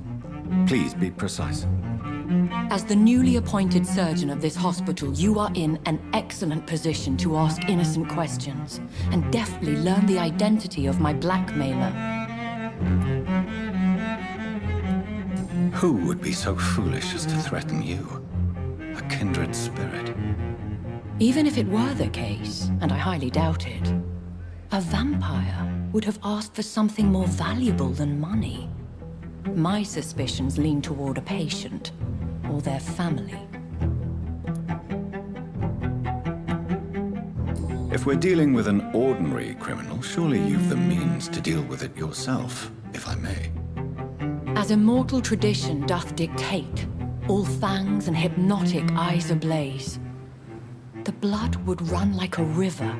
Please be precise. As the newly appointed surgeon of this hospital, you are in an excellent position to ask innocent questions and deftly learn the identity of my blackmailer. Who would be so foolish as to threaten you? A kindred spirit. Even if it were the case, and I highly doubt it, a vampire would have asked for something more valuable than money. My suspicions lean toward a patient or their family. If we're dealing with an ordinary criminal, surely you've the means to deal with it yourself, if I may. As immortal tradition doth dictate, all fangs and hypnotic eyes ablaze, the blood would run like a river.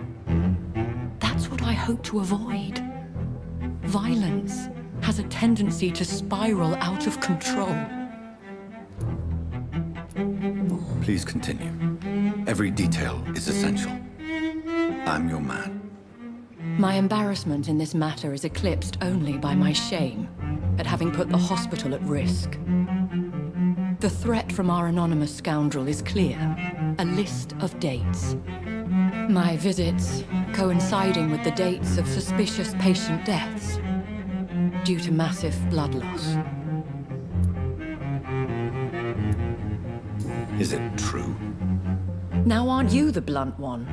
That's what I hope to avoid. Violence has a tendency to spiral out of control. Please continue. Every detail is essential. I'm your man. My embarrassment in this matter is eclipsed only by my shame at having put the hospital at risk. The threat from our anonymous scoundrel is clear. A list of dates. My visits coinciding with the dates of suspicious patient deaths due to massive blood loss. Is it true? Now aren't you the blunt one?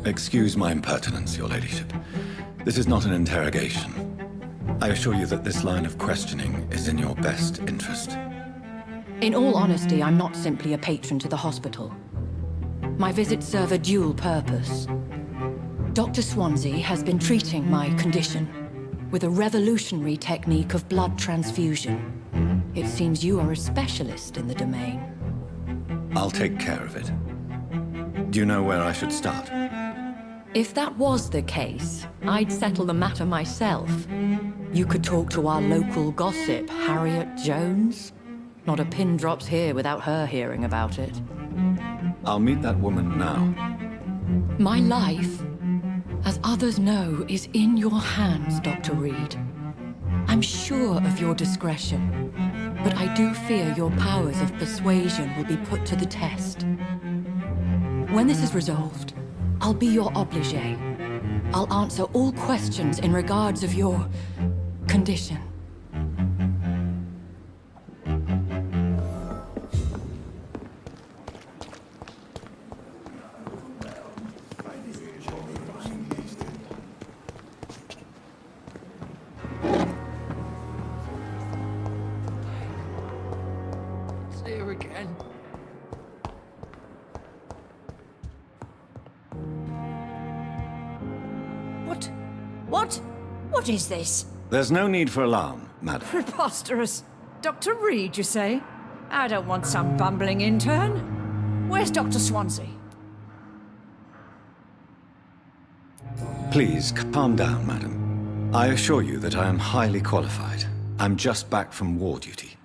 Excuse my impertinence, Your Ladyship. This is not an interrogation. I assure you that this line of questioning is in your best interest. In all honesty, I'm not simply a patron to the hospital. My visits serve a dual purpose. Dr. Swansea has been treating my condition with a revolutionary technique of blood transfusion. It seems you are a specialist in the domain. I'll take care of it. Do you know where I should start? If that was the case, I'd settle the matter myself. You could talk to our local gossip, Harriet Jones. Not a pin drops here without her hearing about it. I'll meet that woman now. My life, as others know, is in your hands, Dr. Reed. I'm sure of your discretion, but I do fear your powers of persuasion will be put to the test. When this is resolved, I'll be your obligé. I'll answer all questions in regards of your condition. It's here again. What is this? There's no need for alarm, madam. Preposterous. Dr. Reed, you say? I don't want some bumbling intern. Where's Dr. Swansea? Please, calm down, madam. I assure you that I am highly qualified. I'm just back from war duty.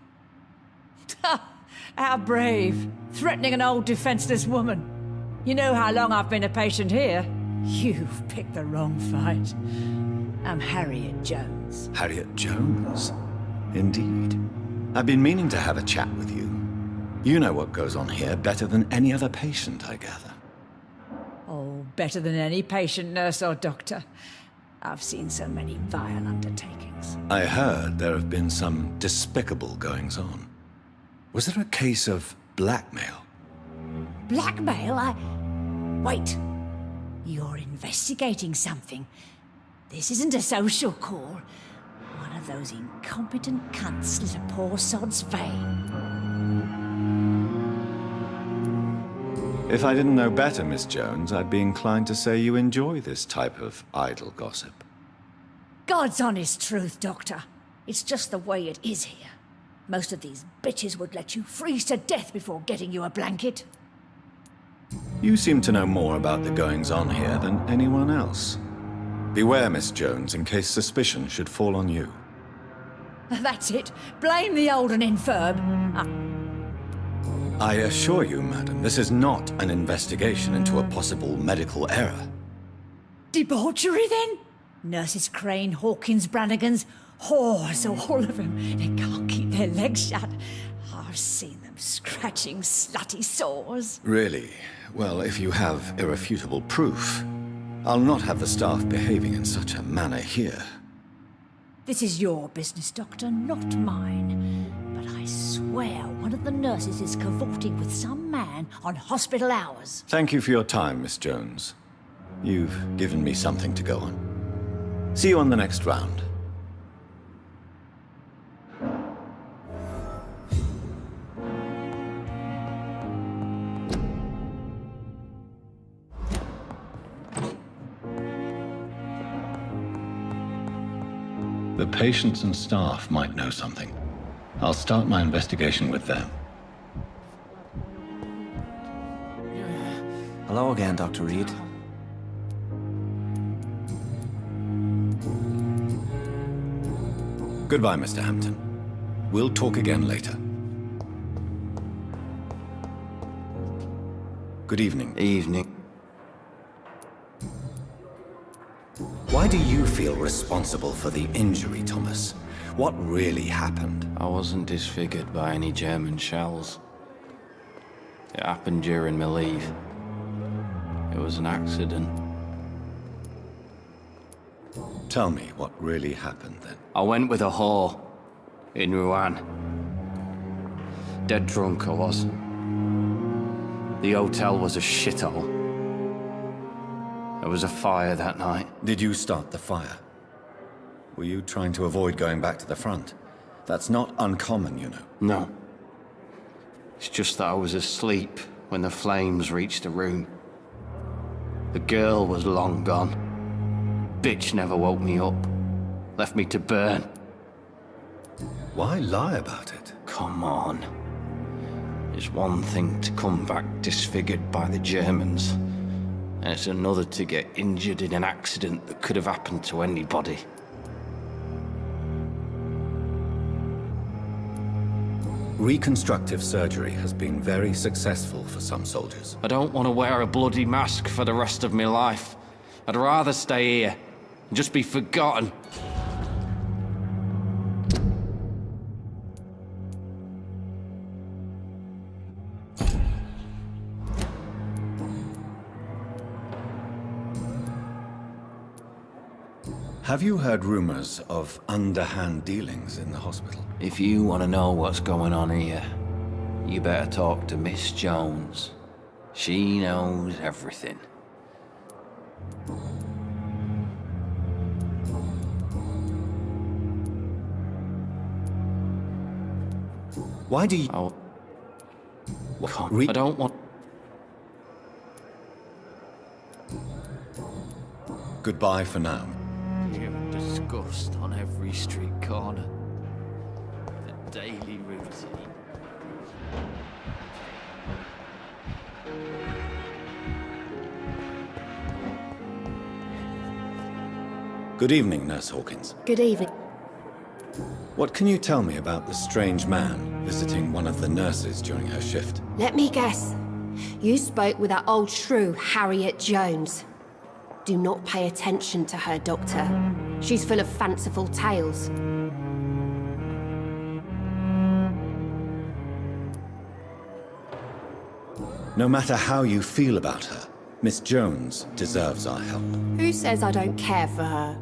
How brave. Threatening an old defenseless woman. You know how long I've been a patient here? You've picked the wrong fight. I'm Harriet Jones. Harriet Jones? Indeed. I've been meaning to have a chat with you. You know what goes on here better than any other patient, I gather. Oh, better than any patient, nurse or doctor. I've seen so many vile undertakings. I heard there have been some despicable goings-on. Was there a case of blackmail? Blackmail? Wait. You're investigating something. This isn't a social call. One of those incompetent cunts slit a poor sod's vein. If I didn't know better, Miss Jones, I'd be inclined to say you enjoy this type of idle gossip. God's honest truth, Doctor. It's just the way it is here. Most of these bitches would let you freeze to death before getting you a blanket. You seem to know more about the goings-on here than anyone else. Beware, Miss Jones, in case suspicion should fall on you. That's it. Blame the old and infirm. I assure you, madam, this is not an investigation into a possible medical error. Debauchery, then? Nurses Crane, Hawkins, Brannigans, whores, all of them. They can't keep their legs shut. I've seen them scratching slutty sores. Really? Well, if you have irrefutable proof, I'll not have the staff behaving in such a manner here. This is your business, Doctor, not mine. But I swear one of the nurses is cavorting with some man on hospital hours. Thank you for your time, Miss Jones. You've given me something to go on. See you on the next round. The patients and staff might know something. I'll start my investigation with them. Hello again, Dr. Reed. Goodbye, Mr. Hampton. We'll talk again later. Good evening. Evening. Why do you feel responsible for the injury, Thomas? What really happened? I wasn't disfigured by any German shells. It happened during my leave. It was an accident. Tell me what really happened then. I went with a whore in Rouen. Dead drunk I was. The hotel was a shithole. There was a fire that night. Did you start the fire? Were you trying to avoid going back to the front? That's not uncommon, you know. No. It's just that I was asleep when the flames reached the room. The girl was long gone. Bitch never woke me up. Left me to burn. Why lie about it? Come on. It's one thing to come back disfigured by the Germans, and it's another to get injured in an accident that could have happened to anybody. Reconstructive surgery has been very successful for some soldiers. I don't want to wear a bloody mask for the rest of my life. I'd rather stay here and just be forgotten. Have you heard rumors of underhand dealings in the hospital? If you want to know what's going on here, you better talk to Miss Jones. She knows everything. Why do you... Oh. I don't want... Goodbye for now. Disgust on every street corner. The daily routine. Good evening, Nurse Hawkins. Good evening. What can you tell me about the strange man visiting one of the nurses during her shift? Let me guess. You spoke with that old shrew, Harriet Jones. Do not pay attention to her, Doctor. She's full of fanciful tales. No matter how you feel about her, Miss Jones deserves our help. Who says I don't care for her?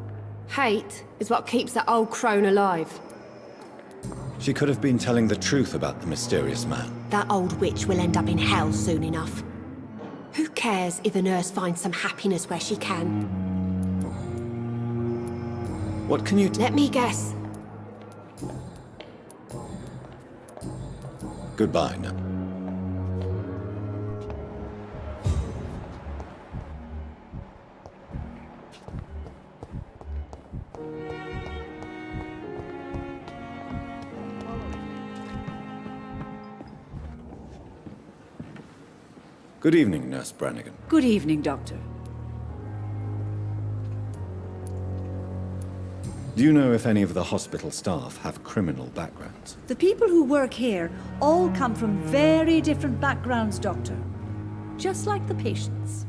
Hate is what keeps that old crone alive. She could have been telling the truth about the mysterious man. That old witch will end up in hell soon enough. Who cares if a nurse finds some happiness where she can? What can you... Let me guess. Goodbye, now. Good evening, Nurse Brannigan. Good evening, Doctor. Do you know if any of the hospital staff have criminal backgrounds? The people who work here all come from very different backgrounds, Doctor. Just like the patients.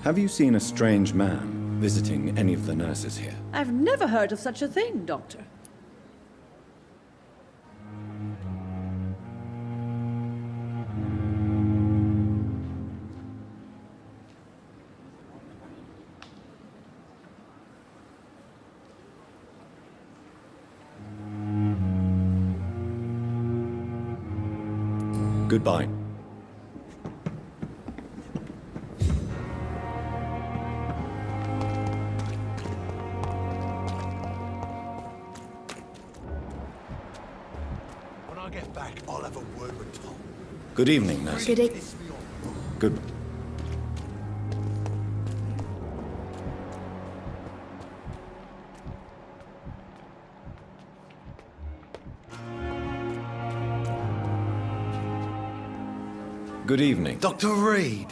Have you seen a strange man visiting any of the nurses here? I've never heard of such a thing, Doctor. Goodbye. When I get back, I'll have a word with Tom. Good evening, nurse. Good evening. Good. Good evening. Dr. Reed.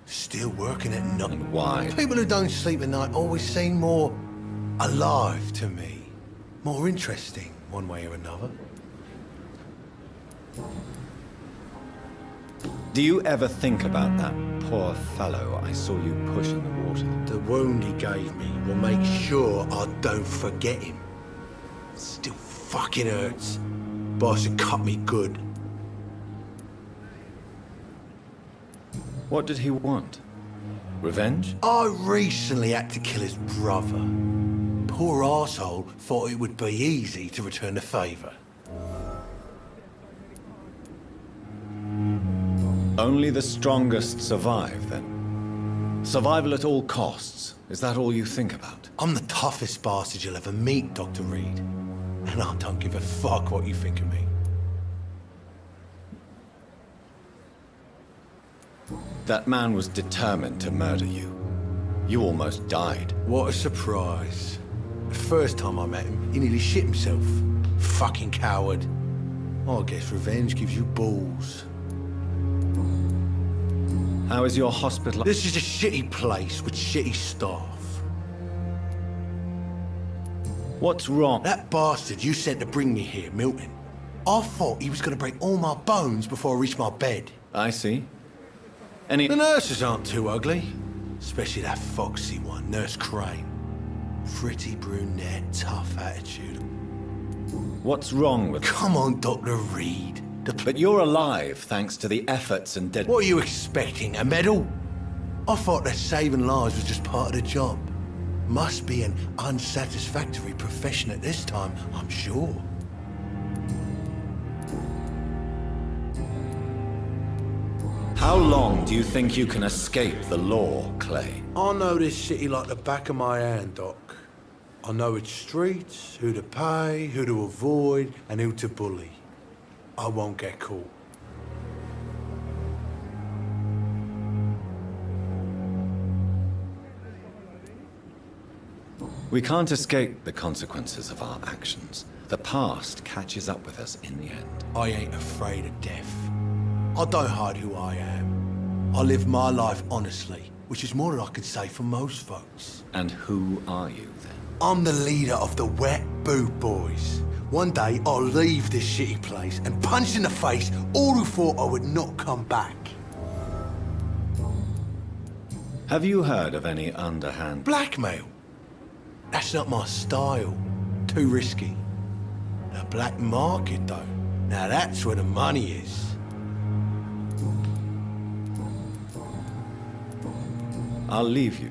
Still working at night. And why? People who don't sleep at night always seem more alive to me. More interesting, one way or another. Do you ever think about that poor fellow I saw you push in the water? The wound he gave me will make sure I don't forget him. Still fucking hurts. Boss had cut me good. What did he want? Revenge? I recently had to kill his brother. Poor arsehole thought it would be easy to return the favour. Only the strongest survive, then? Survival at all costs. Is that all you think about? I'm the toughest bastard you'll ever meet, Dr. Reed. And I don't give a fuck what you think of me. That man was determined to murder you. You almost died. What a surprise. The first time I met him, he nearly shit himself. Fucking coward. I guess revenge gives you balls. How is your hospital? This is a shitty place with shitty staff. What's wrong? That bastard you sent to bring me here, Milton. I thought he was going to break all my bones before I reached my bed. I see. The nurses aren't too ugly. Especially that foxy one, Nurse Crane. Pretty brunette, tough attitude. What's wrong with... Come on, Dr. Reed. But you're alive thanks to the efforts and What are you expecting, a medal? I thought that saving lives was just part of the job. Must be an unsatisfactory profession at this time, I'm sure. How long do you think you can escape the law, Clay? I know this city like the back of my hand, Doc. I know its streets, who to pay, who to avoid, and who to bully. I won't get caught. We can't escape the consequences of our actions. The past catches up with us in the end. I ain't afraid of death. I don't hide who I am. I live my life honestly, which is more than I could say for most folks. And who are you, then? I'm the leader of the Wet Boot Boys. One day, I'll leave this shitty place and punch in the face all who thought I would not come back. Have you heard of any underhand... Blackmail? That's not my style. Too risky. The black market, though. Now that's where the money is. I'll leave you.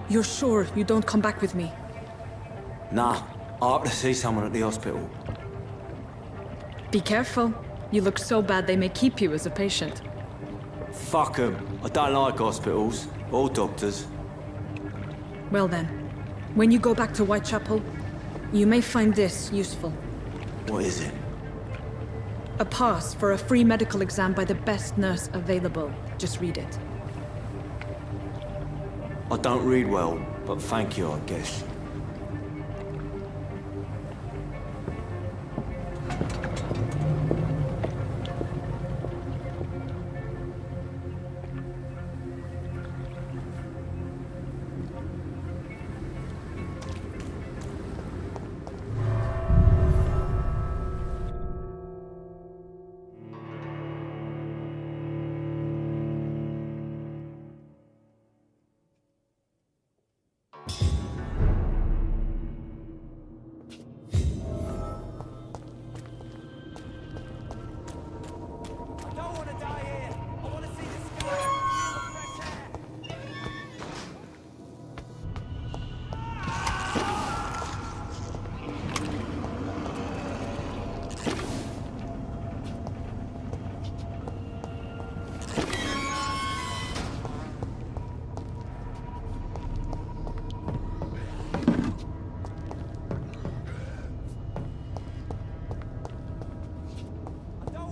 You're sure you don't come back with me? Nah, I have to see someone at the hospital. Be careful. You look so bad they may keep you as a patient. Fuck 'em. I don't like hospitals or doctors. Well then, when you go back to Whitechapel, you may find this useful. What is it? A pass for a free medical exam by the best nurse available. Just read it. I don't read well, but thank you, I guess.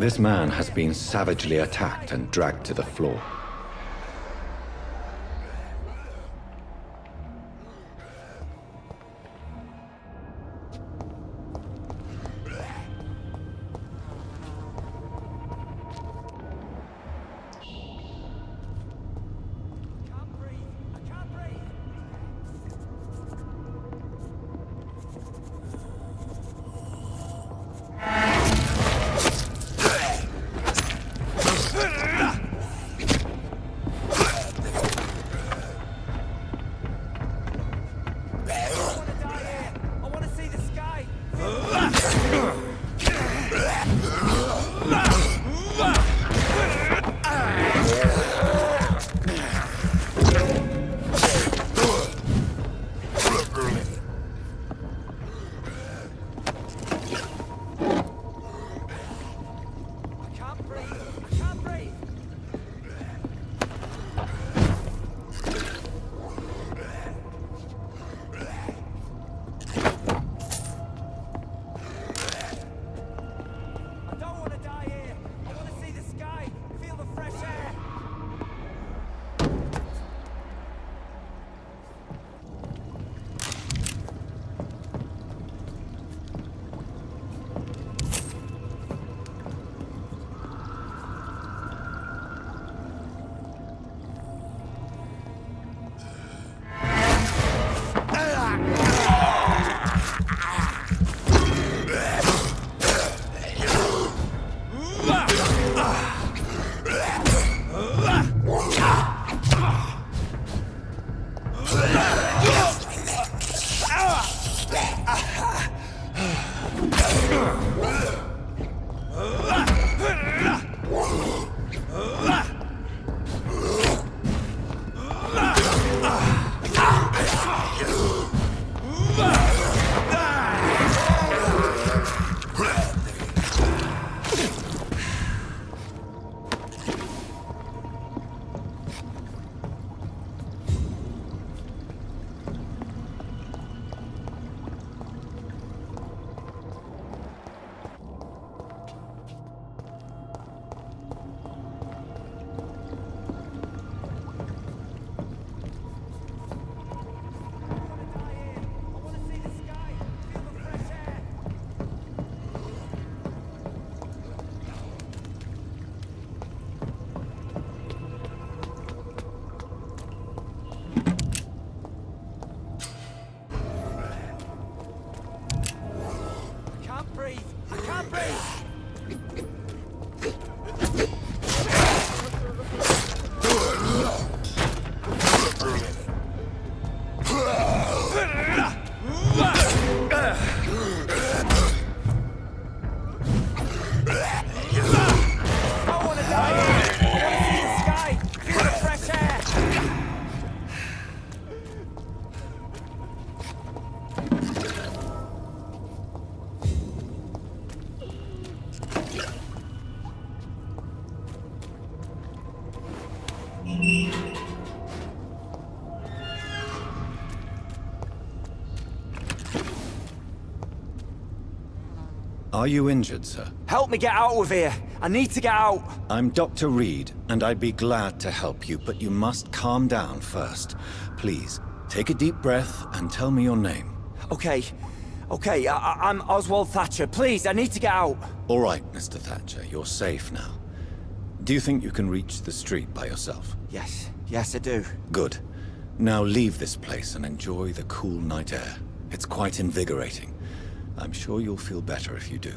This man has been savagely attacked and dragged to the floor. Are you injured, sir? Help me get out of here. I need to get out. I'm Dr. Reed, and I'd be glad to help you, but you must calm down first. Please, take a deep breath and tell me your name. Okay. I'm Oswald Thatcher. Please, I need to get out. All right, Mr. Thatcher, you're safe now. Do you think you can reach the street by yourself? Yes, I do. Good. Now leave this place and enjoy the cool night air. It's quite invigorating. I'm sure you'll feel better if you do.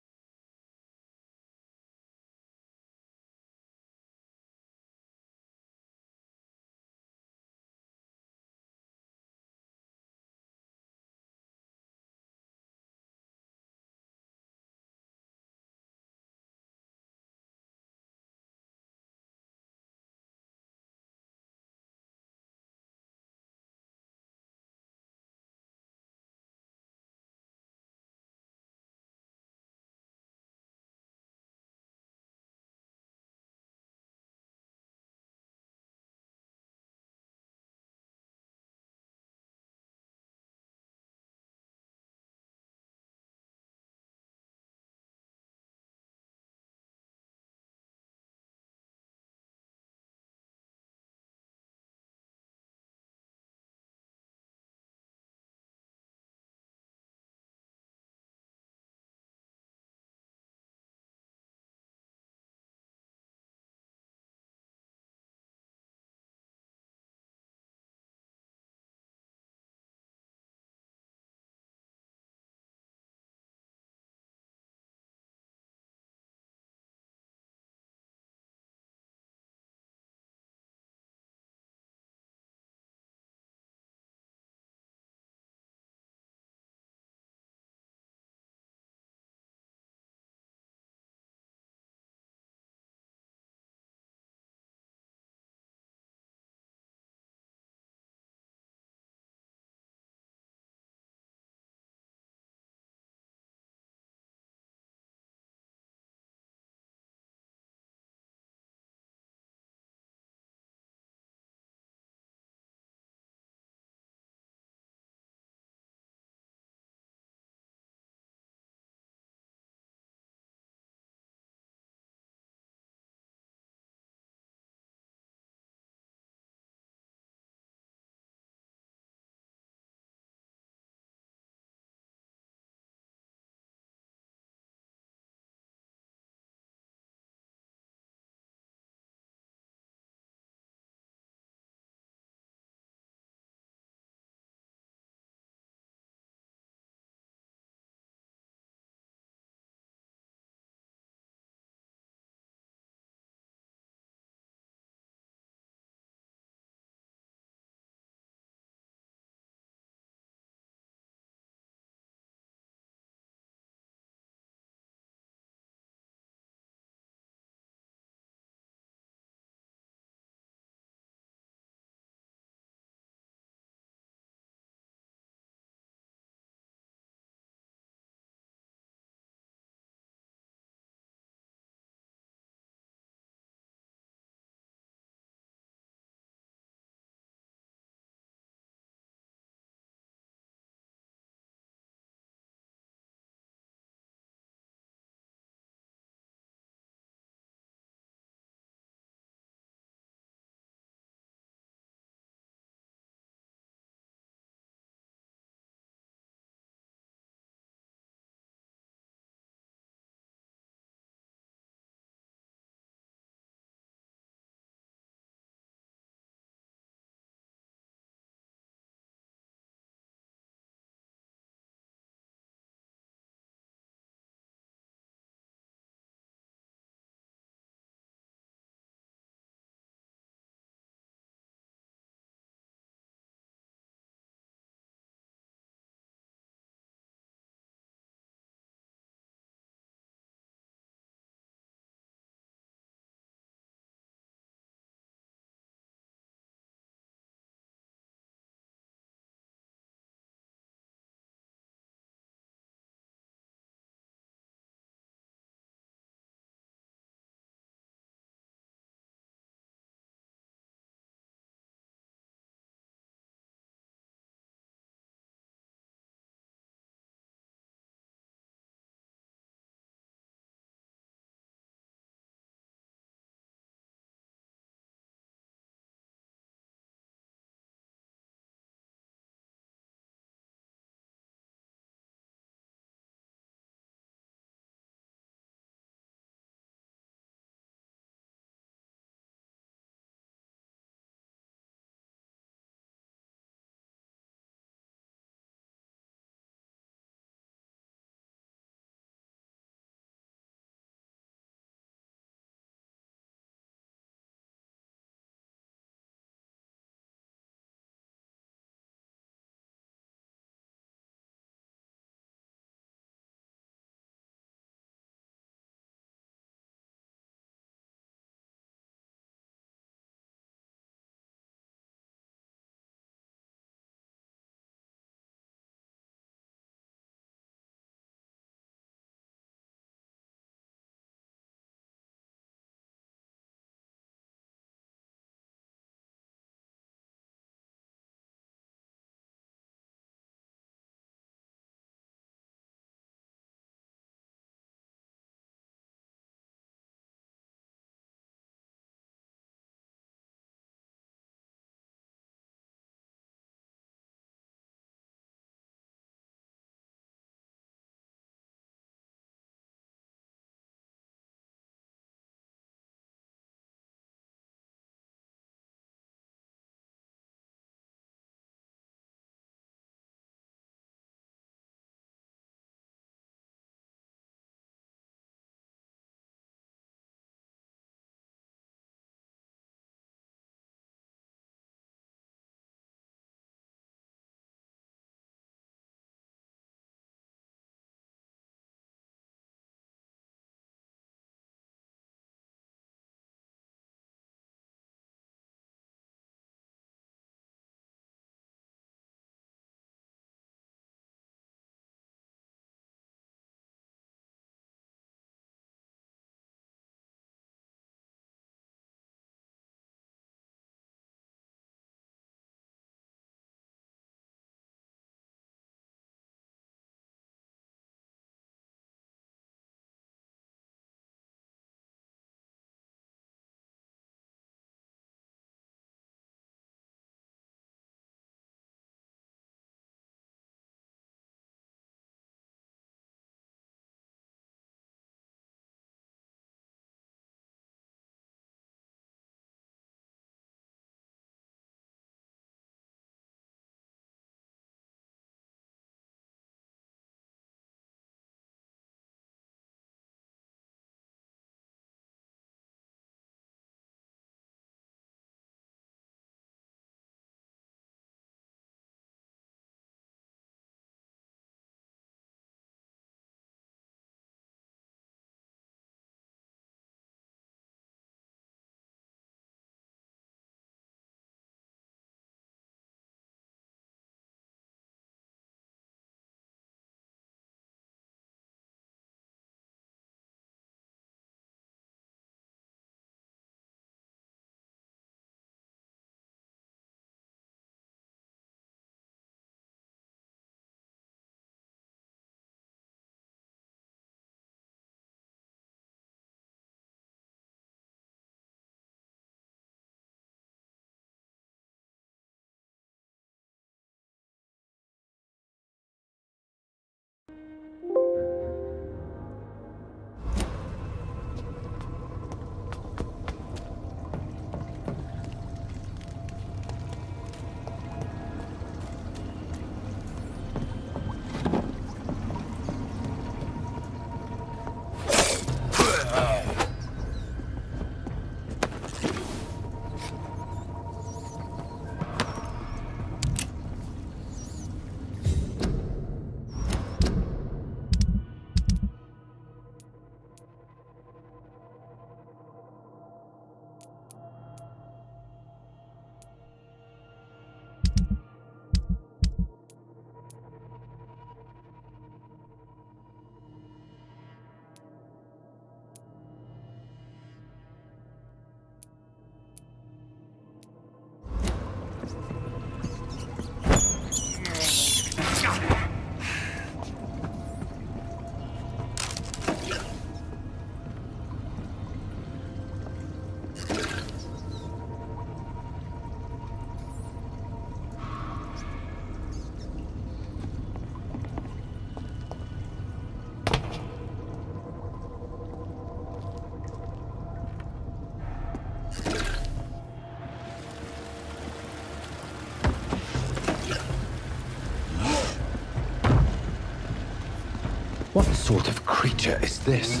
What sort of creature is this?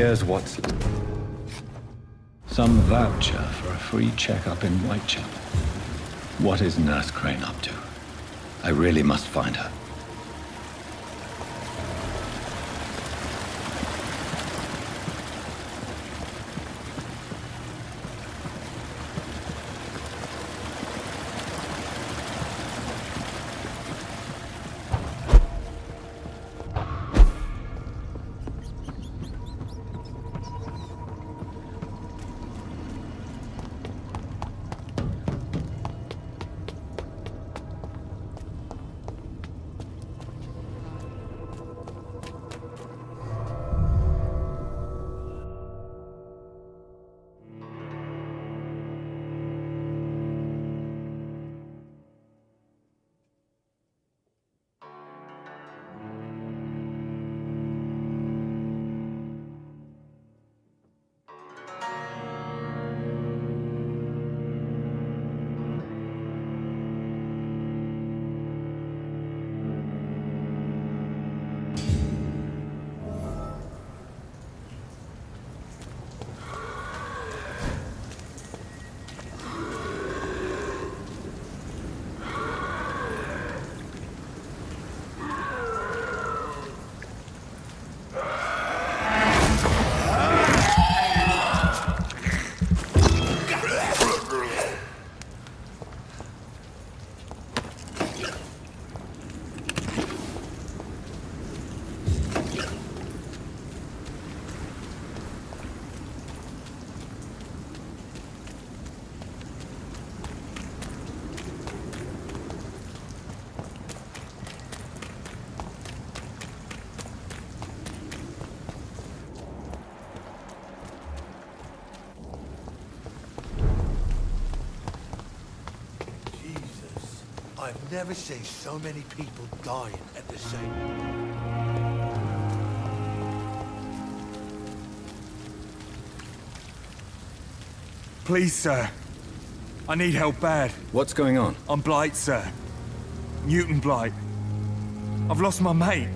Here's what's... Some voucher for a free checkup in Whitechapel. What is Nurse Crane up to? I really must find her. I've never seen so many people dying at the same. Please, sir. I need help bad. What's going on? I'm Blight, sir. Newton Blight. I've lost my mate.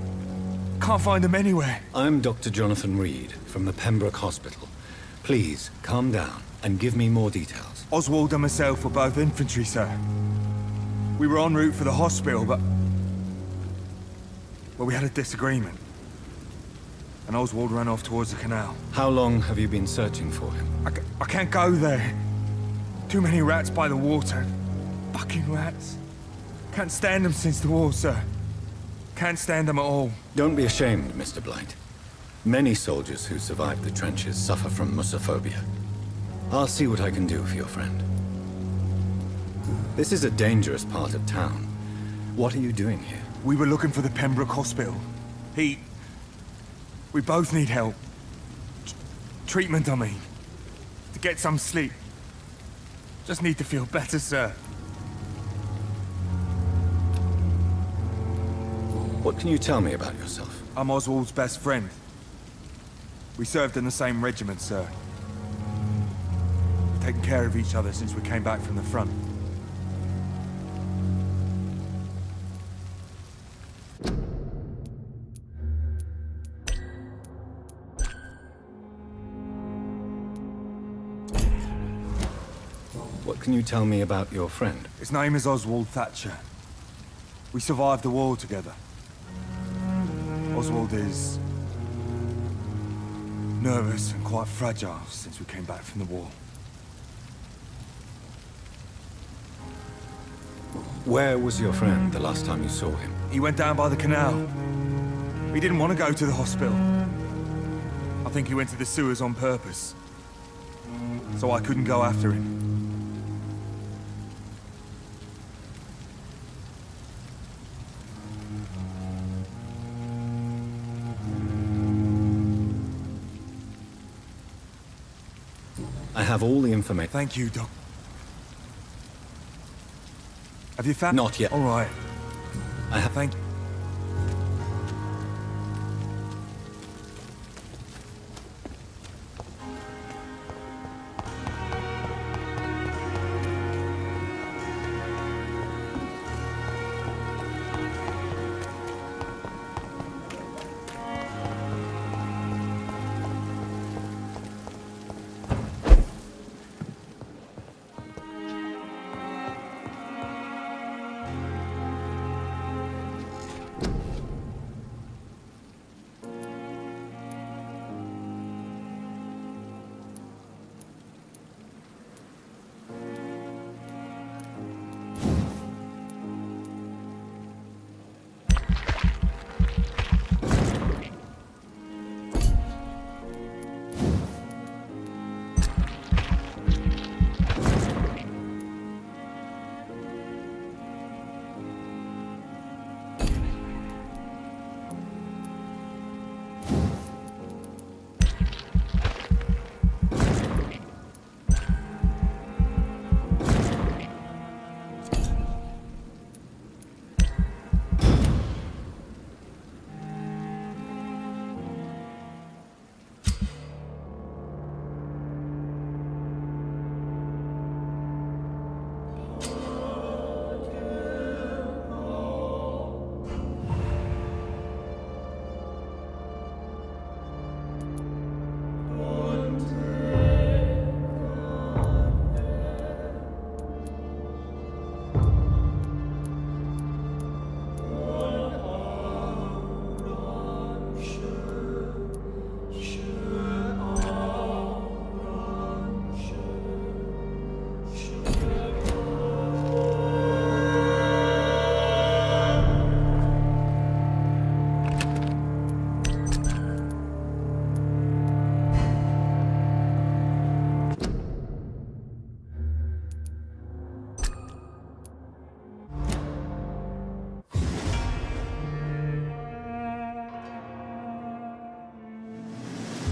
Can't find him anywhere. I'm Dr. Jonathan Reed from the Pembroke Hospital. Please, calm down and give me more details. Oswald and myself were both infantry, sir. We were en route for the hospital, but... well, we had a disagreement. And Oswald ran off towards the canal. How long have you been searching for him? I can't go there. Too many rats by the water. Fucking rats. Can't stand them since the war, sir. Can't stand them at all. Don't be ashamed, Mr. Blight. Many soldiers who survived the trenches suffer from musophobia. I'll see what I can do for your friend. This is a dangerous part of town. What are you doing here? We were looking for the Pembroke Hospital. We both need help. Treatment, I mean. To get some sleep. Just need to feel better, sir. What can you tell me about yourself? I'm Oswald's best friend. We served in the same regiment, sir. We've taken care of each other since we came back from the front. What can you tell me about your friend? His name is Oswald Thatcher. We survived the war together. Oswald is... nervous and quite fragile since we came back from the war. Where was your friend the last time you saw him? He went down by the canal. He didn't want to go to the hospital. I think he went to the sewers on purpose. So I couldn't go after him. I have all the information. Thank you, Doc. Have you found... Not yet. All right. I have... Thank you.